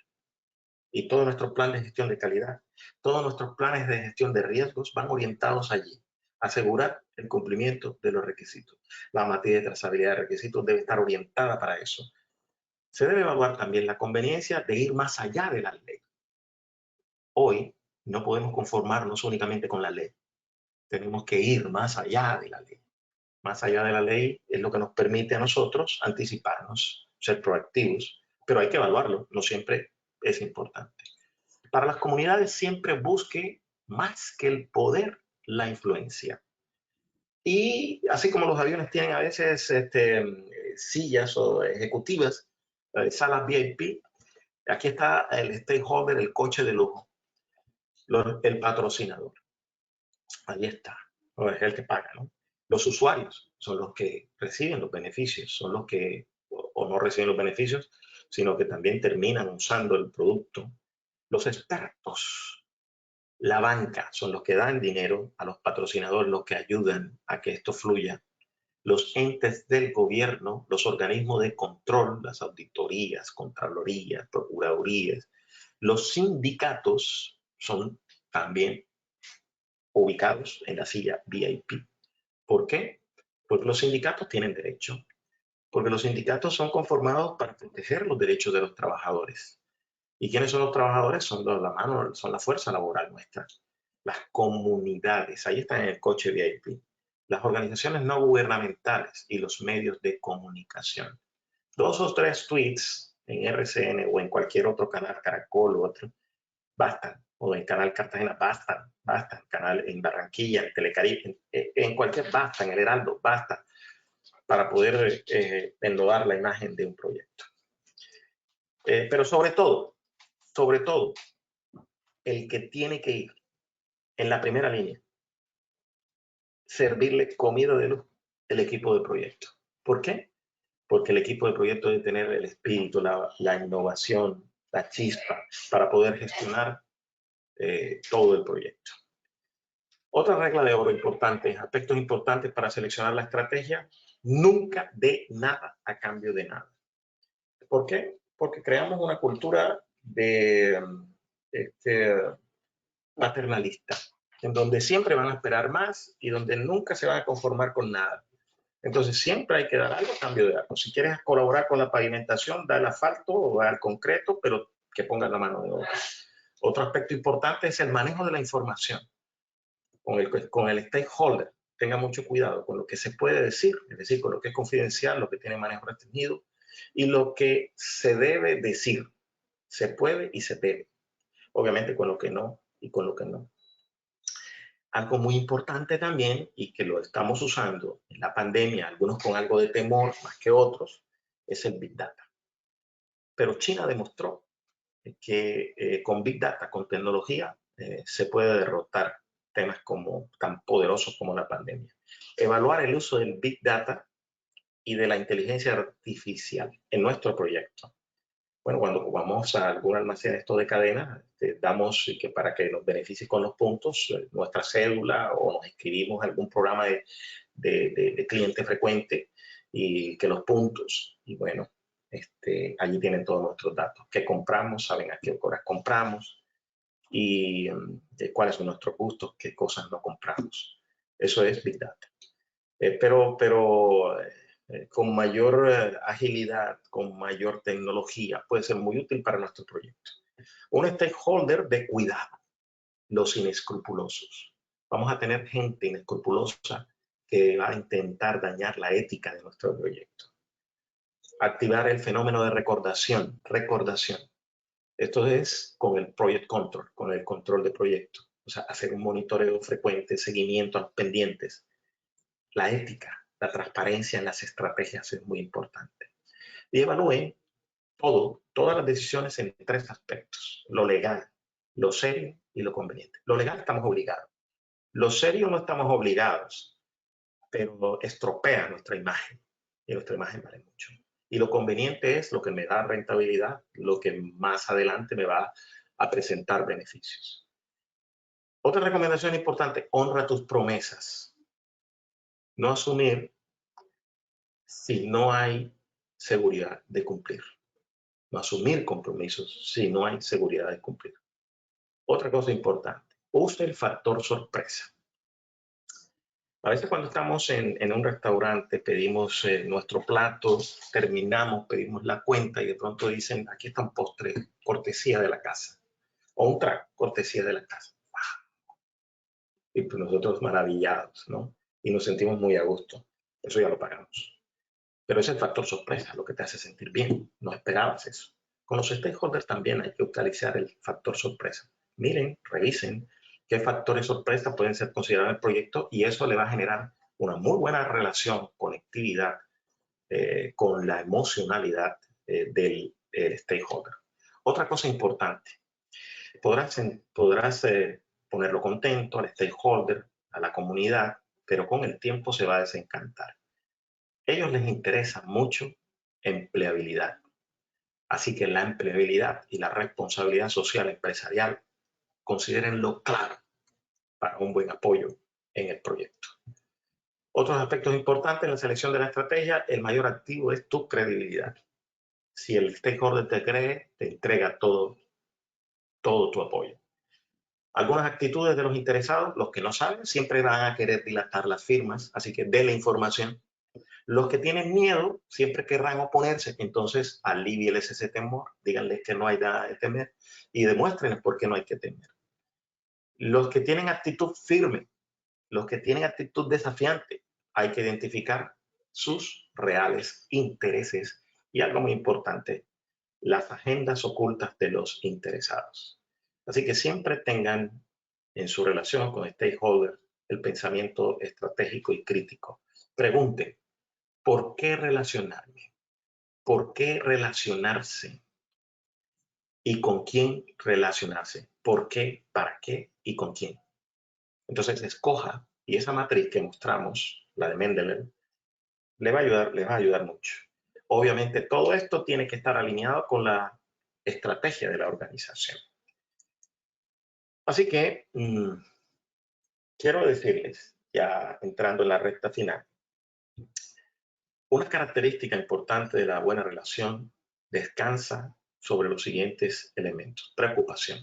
Y todo nuestro plan de gestión de calidad, todos nuestros planes de gestión de riesgos van orientados allí, a asegurar el cumplimiento de los requisitos. La materia de trazabilidad de requisitos debe estar orientada para eso. Se debe evaluar también la conveniencia de ir más allá de la ley. Hoy no podemos conformarnos únicamente con la ley. Tenemos que ir más allá de la ley. Más allá de la ley es lo que nos permite a nosotros anticiparnos, ser proactivos, pero hay que evaluarlo, no siempre es importante. Para las comunidades siempre busque más que el poder, la influencia. Y así como los aviones tienen a veces sillas o ejecutivas, salas VIP, aquí está el stakeholder, el coche de lujo, el patrocinador. Ahí está, es el que paga, ¿no? Los usuarios son los que reciben los beneficios, son los que o no reciben los beneficios, sino que también terminan usando el producto. Los expertos, la banca, son los que dan dinero a los patrocinadores, los que ayudan a que esto fluya. Los entes del gobierno, los organismos de control, las auditorías, contralorías, procuradurías, los sindicatos son también ubicados en la silla VIP. ¿Por qué? Porque los sindicatos tienen derecho, porque los sindicatos son conformados para proteger los derechos de los trabajadores. ¿Y quiénes son los trabajadores? Son la fuerza laboral nuestra. las comunidades, ahí están en el coche VIP, las organizaciones no gubernamentales y los medios de comunicación. 2 o 3 tweets en RCN o en cualquier otro canal, Caracol u otro, bastan, o en Canal Cartagena, bastan, canal en Barranquilla, en Telecaribe, en cualquier, basta, en el Heraldo, basta, para poder enlodar la imagen de un proyecto. Pero sobre todo, el que tiene que ir en la primera línea, servirle comida de luz, el equipo de proyecto. ¿Por qué? Porque el equipo de proyecto debe tener el espíritu, la innovación, la chispa para poder gestionar todo el proyecto. Otra regla de oro importante, aspectos importantes para seleccionar la estrategia: nunca dé nada a cambio de nada. ¿Por qué? Porque creamos una cultura de paternalista, en donde siempre van a esperar más y donde nunca se van a conformar con nada. Entonces siempre hay que dar algo a cambio de algo. Si quieres colaborar con la pavimentación, da el asfalto o da el concreto, pero que pongas la mano de obra. Otro aspecto importante es el manejo de la información con el stakeholder. Tenga mucho cuidado con lo que se puede decir, es decir, con lo que es confidencial, lo que tiene manejo restringido y lo que se debe decir. Se puede y se debe. Obviamente con lo que no y con lo que no. Algo muy importante también, y que lo estamos usando en la pandemia, algunos con algo de temor más que otros, es el Big Data. Pero China demostró que con Big Data, con tecnología, se puede derrotar temas tan poderosos como la pandemia. Evaluar el uso del Big Data y de la inteligencia artificial en nuestro proyecto. Bueno, cuando vamos a algún almacén esto de cadena, damos que para que nos beneficie con los puntos, nuestra cédula, o nos escribimos algún programa de cliente frecuente y que los puntos, y bueno, allí tienen todos nuestros datos. ¿Qué compramos? Saben a qué horas compramos y cuáles son nuestros gustos, qué cosas no compramos. Eso es Big Data. Pero con mayor agilidad, con mayor tecnología, puede ser muy útil para nuestro proyecto. Un stakeholder de cuidado, los inescrupulosos. Vamos a tener gente inescrupulosa que va a intentar dañar la ética de nuestro proyecto. Activar el fenómeno de recordación. Esto es con el project control, con el control de proyecto. O sea, hacer un monitoreo frecuente, seguimiento a los pendientes. La ética, la transparencia en las estrategias es muy importante. Y evalúen todas las decisiones en 3 aspectos: lo legal, lo serio y lo conveniente. Lo legal estamos obligados. Lo serio no estamos obligados, pero estropea nuestra imagen y nuestra imagen vale mucho. Y lo conveniente es lo que me da rentabilidad, lo que más adelante me va a presentar beneficios. Otra recomendación importante: honra tus promesas. No asumir si no hay seguridad de cumplir. No asumir compromisos si no hay seguridad de cumplir. Otra cosa importante: use el factor sorpresa. A veces cuando estamos en un restaurante, pedimos nuestro plato, terminamos, pedimos la cuenta y de pronto dicen: aquí está un postre, cortesía de la casa. O un trago, cortesía de la casa. Y pues nosotros maravillados, ¿no? Y nos sentimos muy a gusto. Eso ya lo pagamos. Pero es el factor sorpresa lo que te hace sentir bien. No esperabas eso. Con los stakeholders también hay que utilizar el factor sorpresa. Miren, revisen qué factores sorpresa pueden ser considerados en el proyecto y eso le va a generar una muy buena relación, conectividad con la emocionalidad del stakeholder. Otra cosa importante: podrás ponerlo contento al stakeholder, a la comunidad, pero con el tiempo se va a desencantar. Ellos les interesa mucho empleabilidad. Así que la empleabilidad y la responsabilidad social empresarial, considérenlo claro para un buen apoyo en el proyecto. Otros aspectos importantes en la selección de la estrategia: el mayor activo es tu credibilidad. Si el stakeholder te cree, te entrega todo tu apoyo. Algunas actitudes de los interesados: los que no saben siempre van a querer dilatar las firmas, así que den la información. Los que tienen miedo siempre querrán oponerse, entonces alivieles ese temor, díganles que no hay nada de temer y demuéstrenles por qué no hay que temer. Los que tienen actitud firme, los que tienen actitud desafiante, hay que identificar sus reales intereses y algo muy importante, las agendas ocultas de los interesados. Así que siempre tengan en su relación con stakeholders el pensamiento estratégico y crítico. Pregunten, ¿por qué relacionarme? ¿Por qué relacionarse? ¿Y con quién relacionarse? ¿Por qué? ¿Para qué? ¿Y con quién? Entonces escoja, y esa matriz que mostramos, la de Mendeley, les va a ayudar mucho. Obviamente todo esto tiene que estar alineado con la estrategia de la organización. Así que quiero decirles, ya entrando en la recta final, una característica importante de la buena relación descansa sobre los siguientes elementos. Preocupación,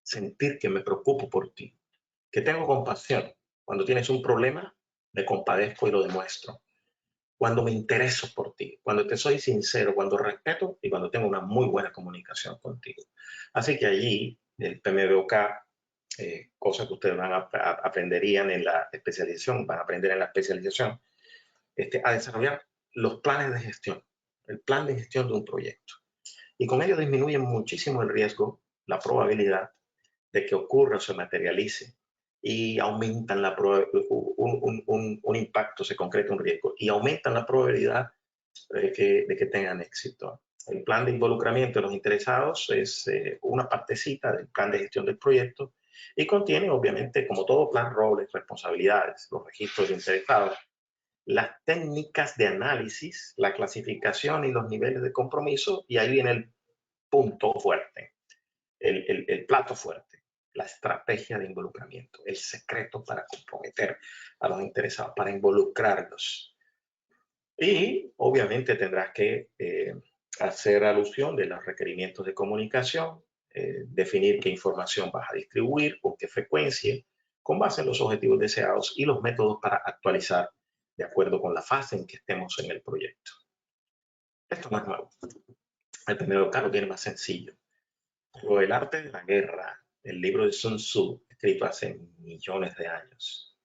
sentir que me preocupo por ti, que tengo compasión. Cuando tienes un problema, me compadezco y lo demuestro. Cuando me intereso por ti, cuando te soy sincero, cuando respeto y cuando tengo una muy buena comunicación contigo. Así que allí, el PMBOK, cosas que ustedes aprenderían en la especialización, van a aprender en la especialización, a desarrollar los planes de gestión, el plan de gestión de un proyecto. Y con ello disminuye muchísimo el riesgo, la probabilidad de que ocurra o se materialice y aumentan un impacto, se concreta un riesgo y aumentan la probabilidad de que tengan éxito. El plan de involucramiento de los interesados es una partecita del plan de gestión del proyecto y contiene, obviamente, como todo plan, roles, responsabilidades, los registros de interesados, las técnicas de análisis, la clasificación y los niveles de compromiso, y ahí viene el punto fuerte, el plato fuerte, la estrategia de involucramiento, el secreto para comprometer a los interesados, para involucrarlos. Y obviamente tendrás que hacer alusión de los requerimientos de comunicación, definir qué información vas a distribuir, con qué frecuencia, con base en los objetivos deseados y los métodos para actualizar de acuerdo con la fase en que estemos en el proyecto. Esto no es nuevo. El primero lo tiene más sencillo. Pero el arte de la guerra, el libro de Sun Tzu, escrito hace millones de años,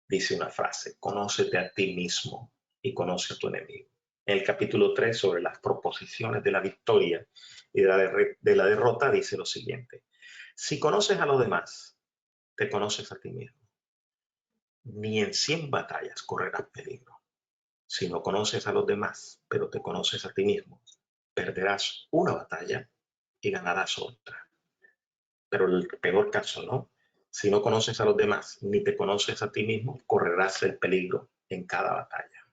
dice una frase: conócete a ti mismo y conoce a tu enemigo. En el capítulo 3, sobre las proposiciones de la victoria y de la derrota, dice lo siguiente: si conoces a los demás, te conoces a ti mismo. Ni en 100 batallas correrás peligro. Si no conoces a los demás, pero te conoces a ti mismo, perderás una batalla y ganarás otra. Pero el peor caso, ¿no? Si no conoces a los demás ni te conoces a ti mismo, correrás el peligro en cada batalla.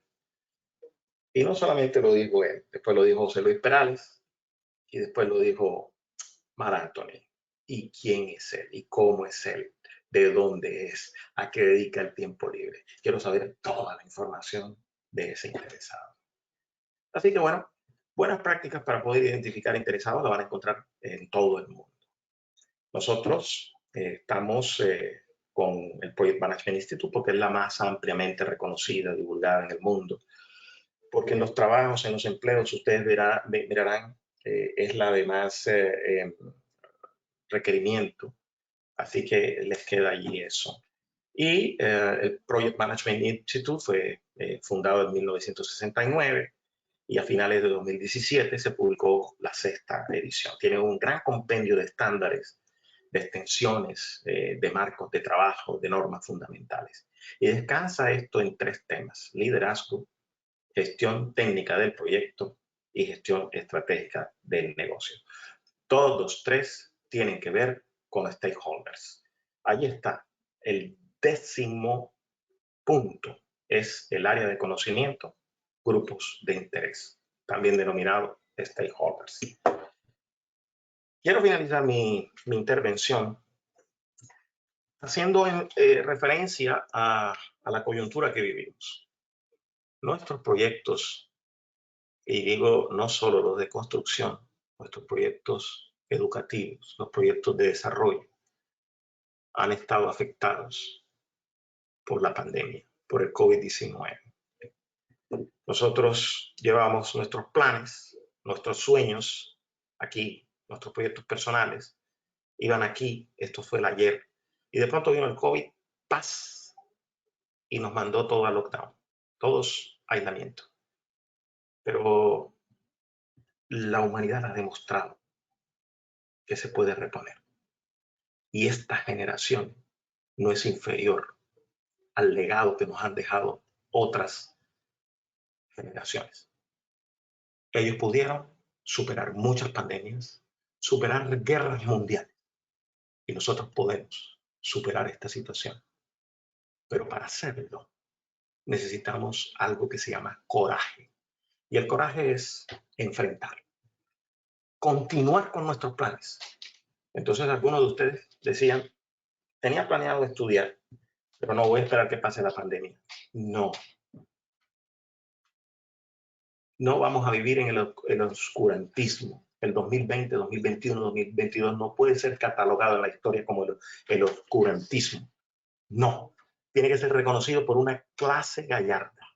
Y no solamente lo dijo él, después lo dijo José Luis Perales y después lo dijo Mar Anthony. ¿Y quién es él? ¿Y cómo es él? ¿De dónde es? ¿A qué dedica el tiempo libre? Quiero saber toda la información de ese interesado. Así que bueno, buenas prácticas para poder identificar interesados la van a encontrar en todo el mundo. Nosotros estamos con el Project Management Institute porque es la más ampliamente reconocida, divulgada en el mundo. Porque en los trabajos, en los empleos, ustedes mirarán, es la de más requerimiento. Así que les queda allí eso. Y el Project Management Institute fue fundado en 1969 y a finales de 2017 se publicó la 6ª edición. Tiene un gran compendio de estándares, de extensiones, de marcos de trabajo, de normas fundamentales. Y descansa esto en 3 temas: liderazgo, gestión técnica del proyecto y gestión estratégica del negocio. Todos los 3 tienen que ver con stakeholders. Ahí está. El 10º punto es el área de conocimiento, grupos de interés, también denominado stakeholders. Quiero finalizar mi intervención haciendo referencia a la coyuntura que vivimos. Nuestros proyectos, y digo no solo los de construcción, nuestros proyectos educativos, los proyectos de desarrollo, han estado afectados por la pandemia, por el COVID-19. Nosotros llevamos nuestros planes, nuestros sueños aquí, nuestros proyectos personales, iban aquí, esto fue el ayer, Y de pronto vino el COVID, paz, y nos mandó todo a lockdown, todos aislamiento. Pero la humanidad ha demostrado que se puede reponer. Y esta generación no es inferior al legado que nos han dejado otras generaciones. Ellos pudieron superar muchas pandemias, superar guerras mundiales, y nosotros podemos superar esta situación. Pero para hacerlo necesitamos algo que se llama coraje. Y el coraje es enfrentar, continuar con nuestros planes. Entonces algunos de ustedes decían, tenía planeado estudiar, pero no voy a esperar que pase la pandemia. No. No vamos a vivir en el oscurantismo. El 2020, 2021, 2022 no puede ser catalogado en la historia como el oscurantismo. No. Tiene que ser reconocido por una clase gallarda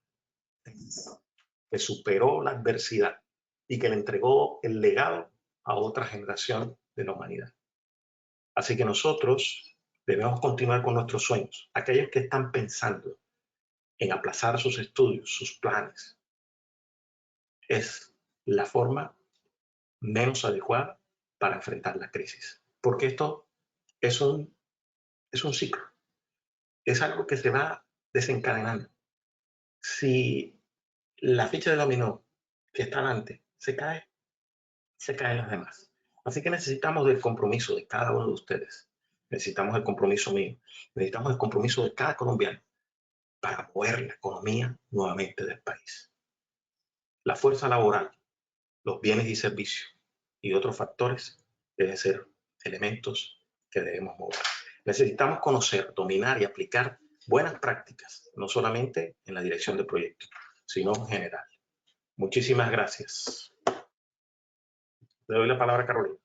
que superó la adversidad y que le entregó el legado a otra generación de la humanidad. Así que nosotros debemos continuar con nuestros sueños. Aquellos que están pensando en aplazar sus estudios, sus planes, es la forma menos adecuada para enfrentar la crisis. Porque esto es un ciclo, es algo que se va desencadenando. Si la ficha de dominó que está antes se caen las demás. Así que necesitamos del compromiso de cada uno de ustedes. Necesitamos el compromiso mío. Necesitamos el compromiso de cada colombiano para mover la economía nuevamente del país. La fuerza laboral, los bienes y servicios y otros factores deben ser elementos que debemos mover. Necesitamos conocer, dominar y aplicar buenas prácticas, no solamente en la dirección de proyectos, sino en general. Muchísimas gracias. Le doy la palabra a Carolina.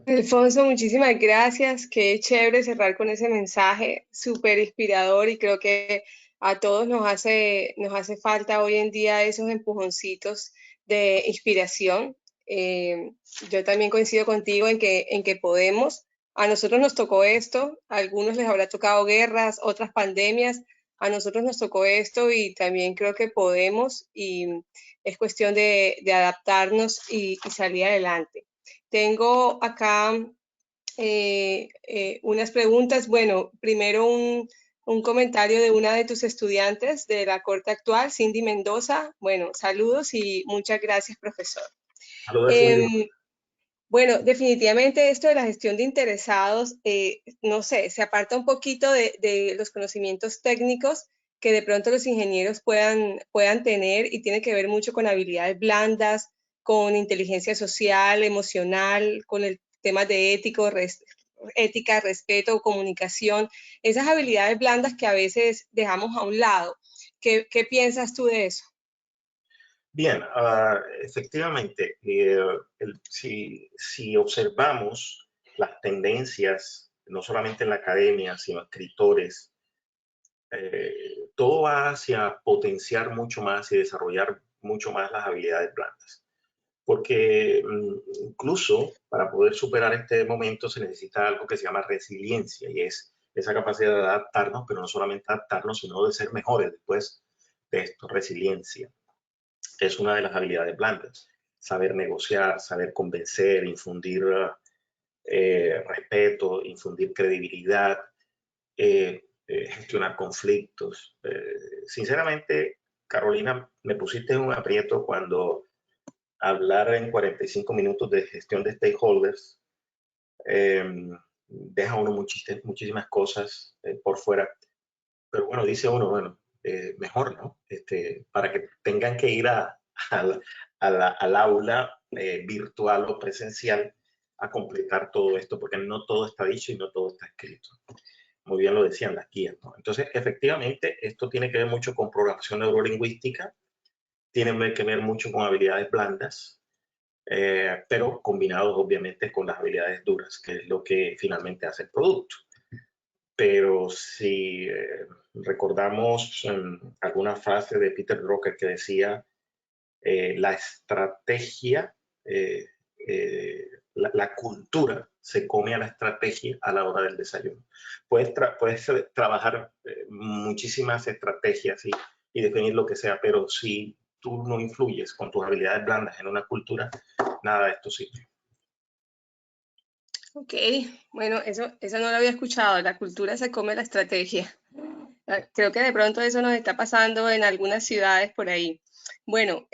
Alfonso, muchísimas gracias. Qué chévere cerrar con ese mensaje súper inspirador y creo que a todos nos hace falta hoy en día esos empujoncitos de inspiración. Yo también coincido contigo en que podemos. A nosotros nos tocó esto, a algunos les habrá tocado guerras, otras pandemias. A nosotros nos tocó esto y también creo que podemos y es cuestión de adaptarnos y salir adelante. Tengo acá unas preguntas. Bueno, primero un comentario de una de tus estudiantes de la corte actual, Cindy Mendoza. Bueno, saludos y muchas gracias, profesor.
Saludos, Cindy.
Bueno, definitivamente esto de la gestión de interesados, no sé, se aparta un poquito de los conocimientos técnicos que de pronto los ingenieros puedan tener y tiene que ver mucho con habilidades blandas, con inteligencia social, emocional, con el tema de ética, respeto, comunicación, esas habilidades blandas que a veces dejamos a un lado. ¿Qué piensas tú de eso?
Bien, efectivamente, si observamos las tendencias, no solamente en la academia, sino escritores, todo va hacia potenciar mucho más y desarrollar mucho más las habilidades blandas. Porque incluso para poder superar este momento se necesita algo que se llama resiliencia y es esa capacidad de adaptarnos, pero no solamente adaptarnos, sino de ser mejores después de esto, resiliencia. Es una de las habilidades blandas. Saber negociar, saber convencer, infundir respeto, infundir credibilidad, gestionar conflictos. Sinceramente, Carolina, me pusiste en un aprieto cuando hablar en 45 minutos de gestión de stakeholders deja uno muchísimas cosas por fuera. Pero bueno, dice uno, bueno, mejor, ¿no? Para que tengan que ir al aula virtual o presencial a completar todo esto, porque no todo está dicho y no todo está escrito. Muy bien lo decían las guías, ¿no? Entonces, efectivamente, esto tiene que ver mucho con programación neurolingüística, tiene que ver mucho con habilidades blandas, pero combinados obviamente con las habilidades duras, que es lo que finalmente hace el producto. Pero si recordamos alguna frase de Peter Drucker que decía, la estrategia, la cultura se come a la estrategia a la hora del desayuno. Puedes trabajar muchísimas estrategias y definir lo que sea, pero si tú no influyes con tus habilidades blandas en una cultura, nada de esto sirve.
Ok, bueno, eso no lo había escuchado. La cultura se come la estrategia. Creo que de pronto eso nos está pasando en algunas ciudades por ahí. Bueno,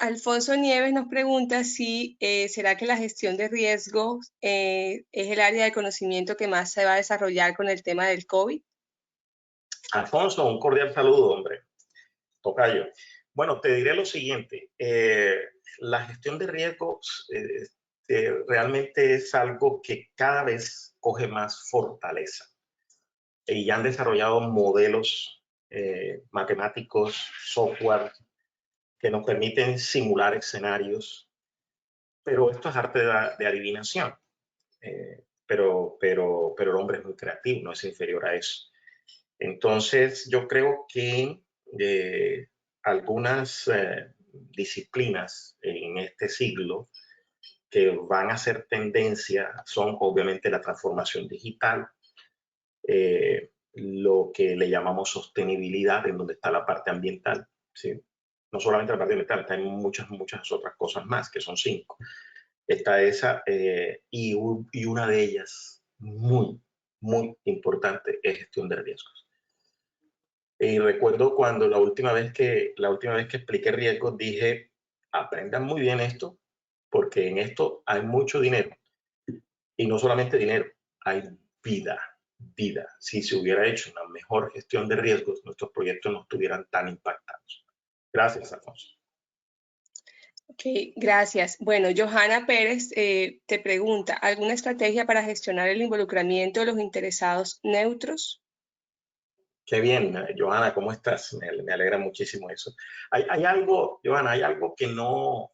Alfonso Nieves nos pregunta si será que la gestión de riesgos es el área de conocimiento que más se va a desarrollar con el tema del COVID.
Alfonso, un cordial saludo, hombre. Tocayo. Bueno, te diré lo siguiente. La gestión de riesgos realmente es algo que cada vez coge más fortaleza. Y ya han desarrollado modelos matemáticos, software, que nos permiten simular escenarios, pero esto es arte de adivinación. Pero el hombre es muy creativo, no es inferior a eso. Entonces, yo creo que algunas disciplinas en este siglo que van a ser tendencia son obviamente la transformación digital, lo que le llamamos sostenibilidad, en donde está la parte ambiental, ¿sí? No solamente la parte ambiental, hay muchas otras cosas más, que son 5. Está esa, y una de ellas, muy importante, es gestión de riesgos. Y recuerdo cuando la última vez que expliqué riesgos, dije, aprendan muy bien esto, porque en esto hay mucho dinero. Y no solamente dinero, hay vida. Si se hubiera hecho una mejor gestión de riesgos, nuestros proyectos no estuvieran tan impactados. Gracias, Alfonso.
Ok, gracias. Bueno, Johanna Pérez te pregunta, ¿alguna estrategia para gestionar el involucramiento de los interesados neutros?
Qué bien, Johanna, ¿cómo estás? Me alegra muchísimo eso. Hay algo, Johanna, hay algo que no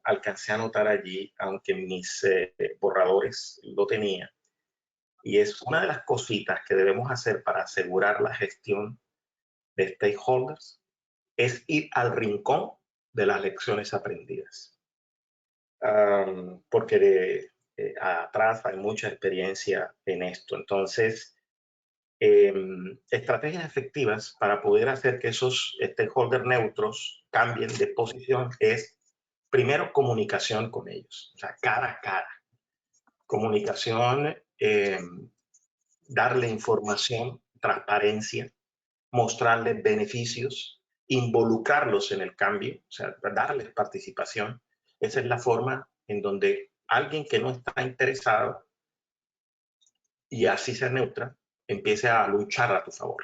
alcancé a notar allí, aunque mis borradores lo tenía. Y es una de las cositas que debemos hacer para asegurar la gestión de stakeholders, es ir al rincón de las lecciones aprendidas. Porque atrás hay mucha experiencia en esto. Entonces, estrategias efectivas para poder hacer que esos stakeholders neutros cambien de posición es, primero, comunicación con ellos, o sea, cara a cara. Comunicación, darle información, transparencia, mostrarles beneficios, involucrarlos en el cambio, o sea, darles participación. Esa es la forma en donde alguien que no está interesado, y así sea neutra, empiece a luchar a tu favor.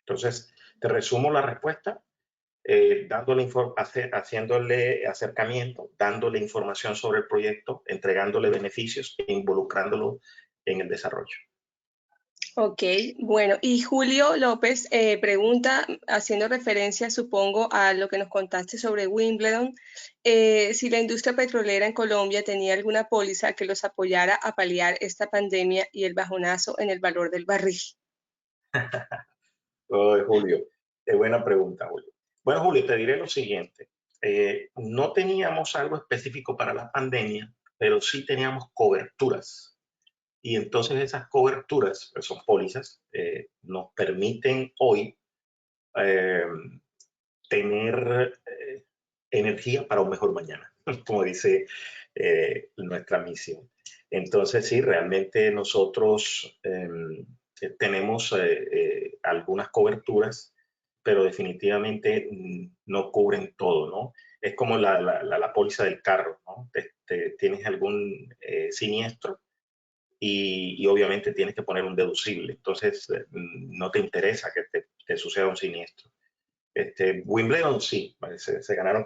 Entonces, te resumo la respuesta, haciéndole acercamiento, dándole información sobre el proyecto, entregándole beneficios e involucrándolo en el desarrollo.
Ok, bueno, y Julio López pregunta, haciendo referencia, supongo, a lo que nos contaste sobre Wimbledon, si la industria petrolera en Colombia tenía alguna póliza que los apoyara a paliar esta pandemia y el bajonazo en el valor del barril.
Julio, qué buena pregunta, Julio. Bueno, Julio, te diré lo siguiente. No teníamos algo específico para la pandemia, pero sí teníamos coberturas. Y entonces esas coberturas, que son pólizas, nos permiten hoy tener energía para un mejor mañana, como dice nuestra misión. Entonces, sí, realmente nosotros tenemos algunas coberturas, pero definitivamente no cubren todo, ¿no? Es como la póliza del carro, ¿no? Tienes algún siniestro y obviamente tienes que poner un deducible. Entonces, no te interesa que te suceda un siniestro. Wimbledon sí, se ganaron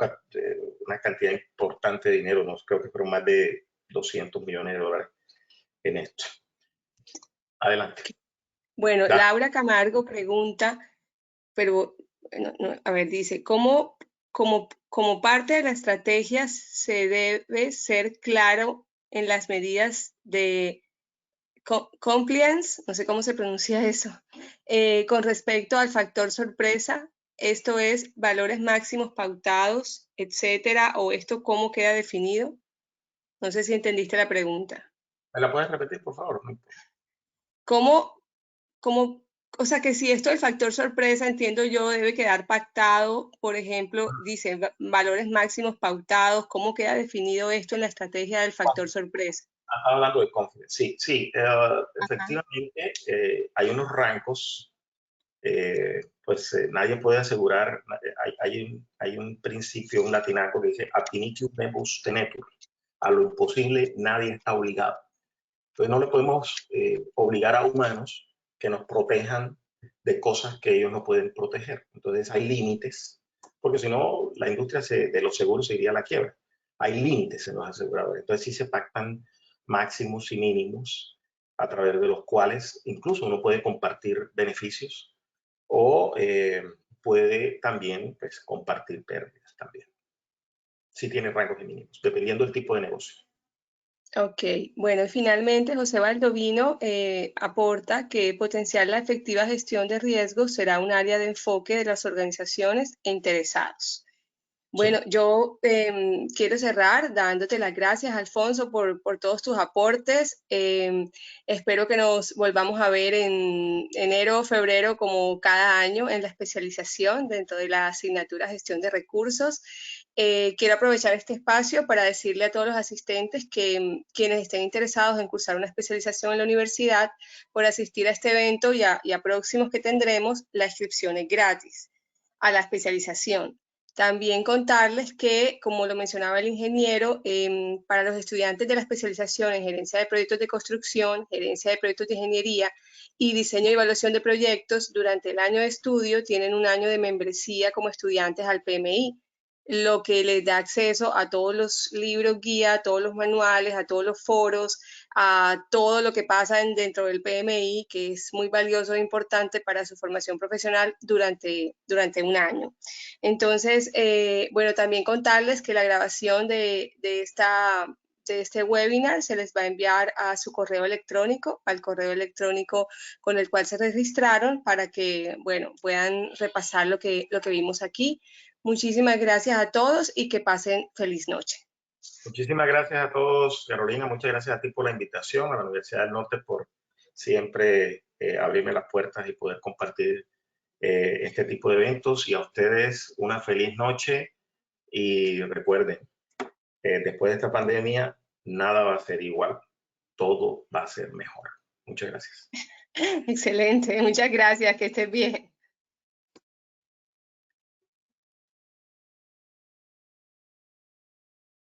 una cantidad importante de dinero, ¿no? Creo que fueron más de 200 millones de dólares en esto. Adelante.
Bueno, Laura Camargo pregunta, pero, a ver, dice, como parte de la estrategia se debe ser claro en las medidas de compliance, no sé cómo se pronuncia eso, con respecto al factor sorpresa, esto es valores máximos pautados, etcétera, o esto cómo queda definido? No sé si entendiste la pregunta.
¿Me la puedes repetir, por favor?
¿Cómo, o sea, que si esto del factor sorpresa, entiendo yo, debe quedar pactado, por ejemplo, dice valores máximos pautados, ¿cómo queda definido esto en la estrategia del factor sorpresa?
Estaba hablando de confidence. Sí, sí,
Ajá.
efectivamente hay unos rangos, pues nadie puede asegurar, hay un principio, un latinaco que dice, "Aptinitium nebus tenetur", a lo imposible nadie está obligado. Entonces no le podemos obligar a humanos que nos protejan de cosas que ellos no pueden proteger. Entonces hay límites, porque si no la industria de los seguros se iría a la quiebra. Hay límites en los aseguradores. Entonces sí se pactan máximos y mínimos a través de los cuales incluso uno puede compartir beneficios o puede también pues, compartir pérdidas también. Sí tiene rangos y mínimos, dependiendo del tipo de negocio.
Ok, bueno, y finalmente José Baldovino aporta que potenciar la efectiva gestión de riesgos será un área de enfoque de las organizaciones e interesados. Bueno,
Sí.
yo quiero cerrar dándote las gracias, Alfonso, por todos tus aportes. Espero que nos volvamos a ver en enero o febrero, como cada año, en la especialización dentro de la asignatura Gestión de Recursos. Quiero aprovechar este espacio para decirle a todos los asistentes que quienes estén interesados en cursar una especialización en la universidad, por asistir a este evento y a próximos que tendremos, la inscripción es gratis a la especialización. También contarles que, como lo mencionaba el ingeniero, para los estudiantes de la especialización en gerencia de proyectos de construcción, gerencia de proyectos de ingeniería y diseño y evaluación de proyectos, durante el año de estudio tienen un año de membresía como estudiantes al PMI, lo que les da acceso a todos los libros guía, a todos los manuales, a todos los foros, a todo lo que pasa dentro del PMI, que es muy valioso e importante para su formación profesional durante un año. Entonces, bueno, también contarles que la grabación de este webinar se les va a enviar a su correo electrónico, al correo electrónico con el cual se registraron, para que, bueno, puedan repasar lo que vimos aquí. Muchísimas gracias a todos y que pasen feliz noche.
Muchísimas gracias a todos, Carolina. Muchas gracias a ti por la invitación, a la Universidad del Norte por siempre abrirme las puertas y poder compartir este tipo de eventos. Y a ustedes una feliz noche. Y recuerden, después de esta pandemia, nada va a ser igual. Todo va a ser mejor. Muchas gracias.
Excelente, muchas gracias, que estés bien.